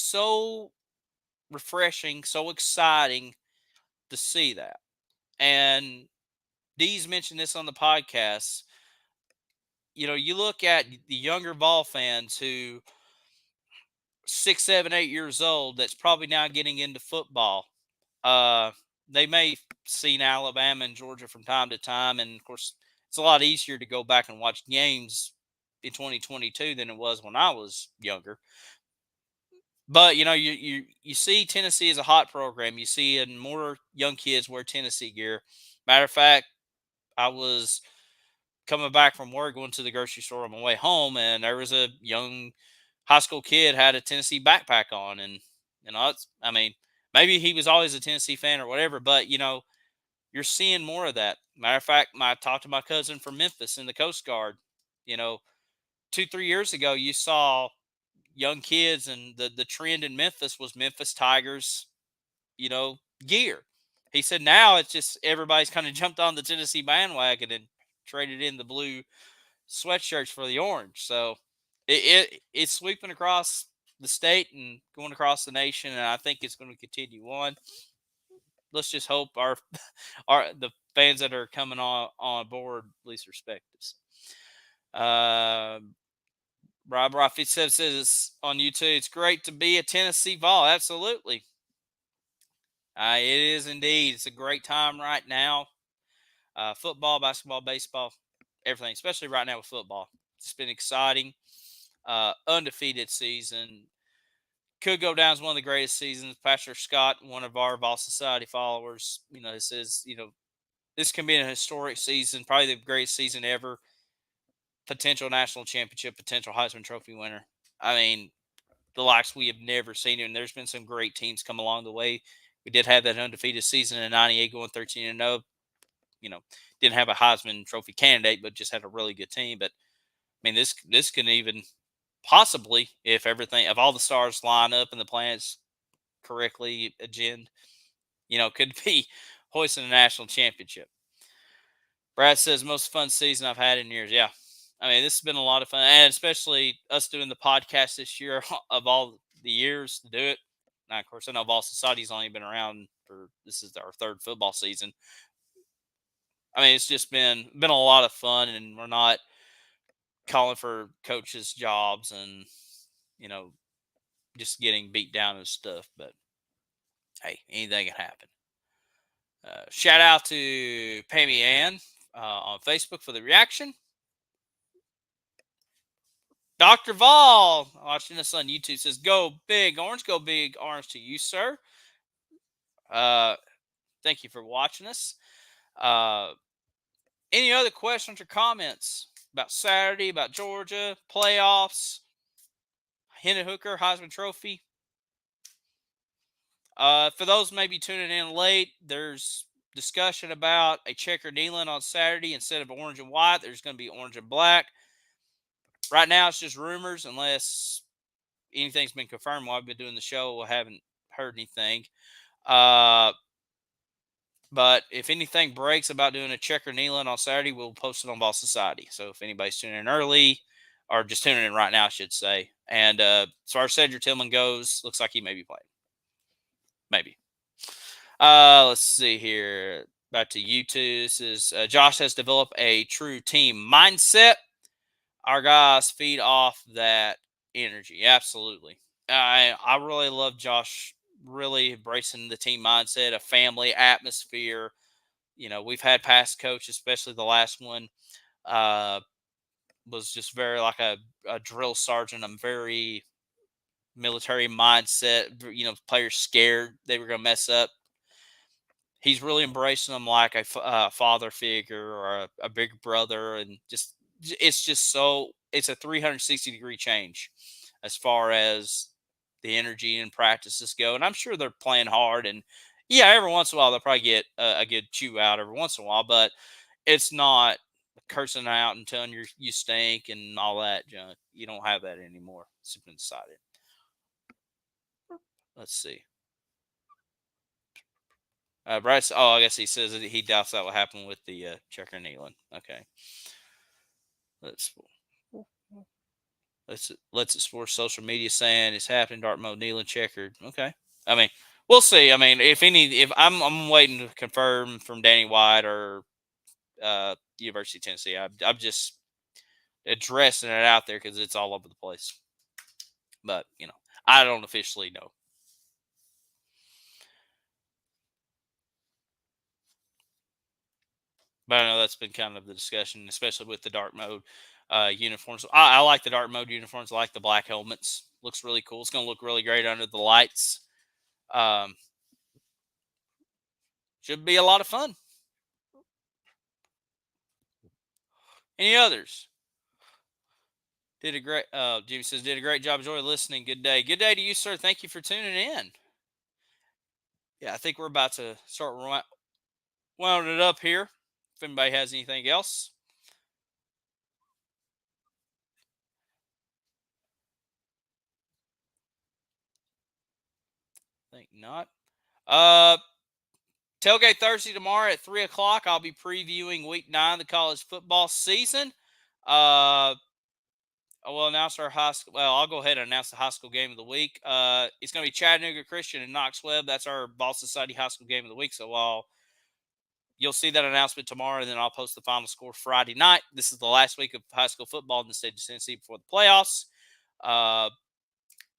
so refreshing, so exciting to see that. And Dee's mentioned this on the podcast. You look at the younger Vol fans who 6, 7, 8 years old that's probably now getting into football. Uh, they may seen Alabama and Georgia from time to time, and of course, it's a lot easier to go back and watch games in 2022 than it was when I was younger. But you see Tennessee as a hot program. You see and more young kids wear Tennessee gear. Matter of fact, I was coming back from work, going to the grocery store on my way home, and there was a young high school kid had a Tennessee backpack on, and I mean, maybe he was always a Tennessee fan or whatever, but you're seeing more of that. Matter of fact, I talked to my cousin from Memphis in the Coast Guard. You know, 2, 3 years ago, you saw young kids, and the trend in Memphis was Memphis Tigers, gear. He said now it's just everybody's kind of jumped on the Tennessee bandwagon and traded in the blue sweatshirts for the orange. So it's sweeping across the state and going across the nation, and I think it's going to continue on. Let's just hope our the fans that are coming on board at least respect us. Rob Ruffy says on YouTube, it's great to be a Tennessee Vol. Absolutely. It is indeed. It's a great time right now. Football, basketball, baseball, everything, especially right now with football. It's been exciting. Undefeated season. Could go down as one of the greatest seasons. Patrick Scott, one of our Vol Society followers, says, this can be a historic season, probably the greatest season ever. Potential national championship, potential Heisman Trophy winner. I mean, the likes we have never seen. And there's been some great teams come along the way. We did have that undefeated season in '98, going 13-0. Didn't have a Heisman Trophy candidate, but just had a really good team. But I mean, this can even possibly, if all the stars line up and the planets correctly agenda, could be hoisting a national championship. Brad says most fun season I've had in years. Yeah. I mean, this has been a lot of fun, and especially us doing the podcast this year of all the years to do it. Now, of course, I know Vol Society's only been around this is our third football season. I mean, it's just been a lot of fun, and we're not calling for coaches' jobs and just getting beat down and stuff. But hey, anything can happen. Shout out to Pammy Ann on Facebook for the reaction. Dr. Vol, watching this on YouTube, says, go big orange to you, sir. Thank you for watching us. Any other questions or comments about Saturday, about Georgia, playoffs, Hendon Hooker, Heisman Trophy? For those maybe tuning in late, there's discussion about a checker kneeling on Saturday instead of orange and white. There's going to be orange and black. Right now, it's just rumors unless anything's been confirmed while I've been doing the show. I haven't heard anything. But if anything breaks about doing a checker kneeling on Saturday, we'll post it on Vol Society. So if anybody's tuning in early or just tuning in right now, I should say. And as far as Cedric Tillman goes, looks like he may be playing. Maybe. Let's see here. Back to YouTube. This is Josh has developed a true team mindset. Our guys feed off that energy. Absolutely. I really love Josh really embracing the team mindset, a family atmosphere. We've had past coaches, especially the last one, was just very like a drill sergeant. I'm very military mindset. Players scared they were going to mess up. He's really embracing them like a father figure or a big brother, and it's a 360-degree change as far as the energy and practices go. And I'm sure they're playing hard, and yeah, every once in a while they'll probably get a good chew out every once in a while, but it's not cursing out and telling you stink and all that junk. You don't have that anymore. It's been decided. Let's see. Bryce. Oh, I guess he says that he doubts that will happen with the checker kneeling. Okay. Let's explore social media saying it's happening. Dark mode kneeling checkered. Okay. I mean, we'll see. I mean, if I'm waiting to confirm from Danny White or University of Tennessee. I'm just addressing it out there because it's all over the place. But I don't officially know. But I know that's been kind of the discussion, especially with the dark mode uniforms. I like the dark mode uniforms. I like the black helmets. Looks really cool. It's going to look really great under the lights. Um, should be a lot of fun. Any others? Did a great. Jimmy says did a great job. Enjoy listening. Good day. Good day to you, sir. Thank you for tuning in. Yeah, I think we're about to start wounding it up here. If anybody has anything else. Think not. Uh, Tailgate Thursday tomorrow at 3 o'clock. I'll be previewing Week 9 of the college football season. We'll announce our high school. Well, I'll go ahead and announce the high school game of the week. It's going to be Chattanooga Christian and Knox Webb. That's our Vols Society high school game of the week. So you'll see that announcement tomorrow, and then I'll post the final score Friday night. This is the last week of high school football in the state of Tennessee before the playoffs.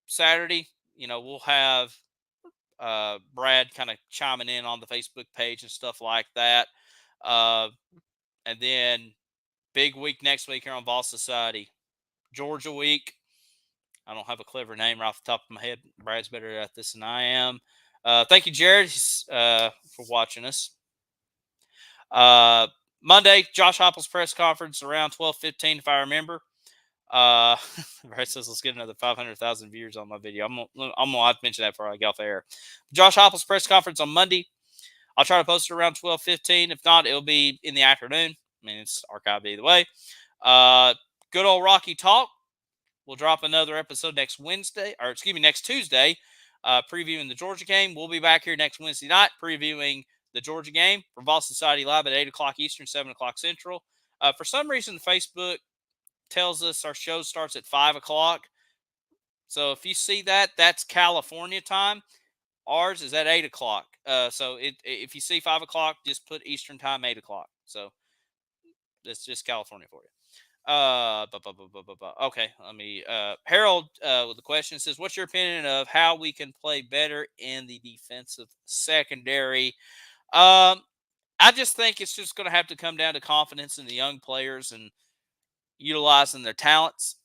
Saturday, we'll have Brad kind of chiming in on the Facebook page and stuff like that. And then big week next week here on Vol Society. Georgia week. I don't have a clever name right off the top of my head. Brad's better at this than I am. Thank you, Jared, for watching us. Monday, Josh Heupel's press conference around 12:15, if I remember. Brad says, let's get another 500,000 viewers on my video. I'm gonna have to mention that before I get off the air. Josh Heupel's press conference on Monday. I'll try to post it around 12:15. If not, it'll be in the afternoon. I mean, it's archived either way. Good old Rocky Talk. We'll drop another episode next Tuesday, previewing the Georgia game. We'll be back here next Wednesday night previewing the Georgia game for Vol Society Live at 8 o'clock Eastern, 7 o'clock Central. For some reason, Facebook tells us our show starts at 5 o'clock. So if you see that, that's California time. Ours is at 8 o'clock. So if you see 5 o'clock, just put Eastern time 8 o'clock. So that's just California for you. Okay, let me. Harold with the question says, "What's your opinion of how we can play better in the defensive secondary?" I just think it's just going to have to come down to confidence in the young players and utilizing their talents.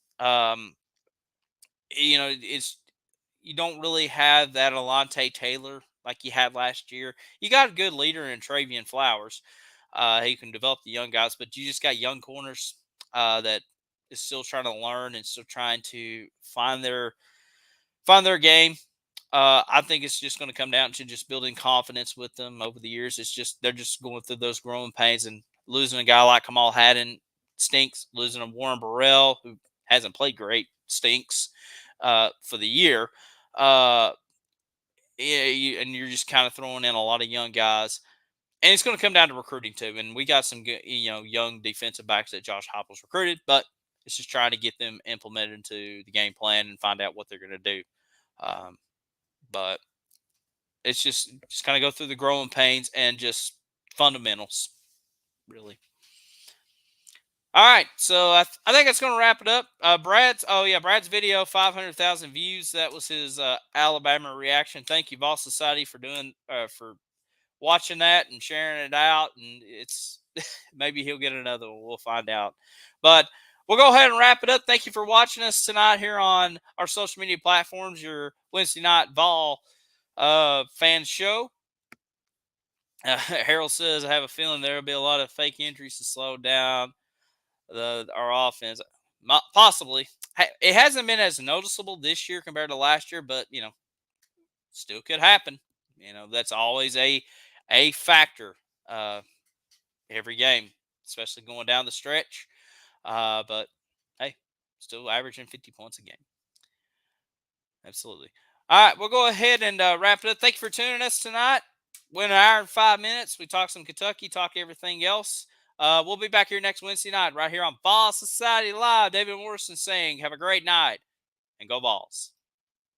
It's you don't really have that Alante Taylor like you had last year. You got a good leader in Travian Flowers. He can develop the young guys, but you just got young corners that is still trying to learn and still trying to find their game. I think it's just going to come down to just building confidence with them over the years. It's just they're just going through those growing pains, and losing a guy like Kamal Haddon stinks. Losing a Warren Burrell, who hasn't played great, stinks for the year. And you're just kind of throwing in a lot of young guys. And it's going to come down to recruiting too. And we got some good, young defensive backs that Josh Heupel's recruited, but it's just trying to get them implemented into the game plan and find out what they're going to do. But it's just kind of go through the growing pains and just fundamentals, really. All right, so I think that's going to wrap it up. Brad's video, 500,000 views. That was his Alabama reaction. Thank you, Vol Society, for for watching that and sharing it out. And it's maybe he'll get another one. We'll find out. But we'll go ahead and wrap it up. Thank you for watching us tonight here on our social media platforms, your Wednesday night Vol fan show. Harold says, I have a feeling there will be a lot of fake injuries to slow down our offense. Possibly. It hasn't been as noticeable this year compared to last year, but, still could happen. That's always a factor every game, especially going down the stretch. But, hey, still averaging 50 points a game. Absolutely. All right, we'll go ahead and wrap it up. Thank you for tuning us tonight. Went an hour and 5 minutes. We talked some Kentucky, talk everything else. We'll be back here next Wednesday night right here on Vols Society Live. David Morrison saying, have a great night and go Vols.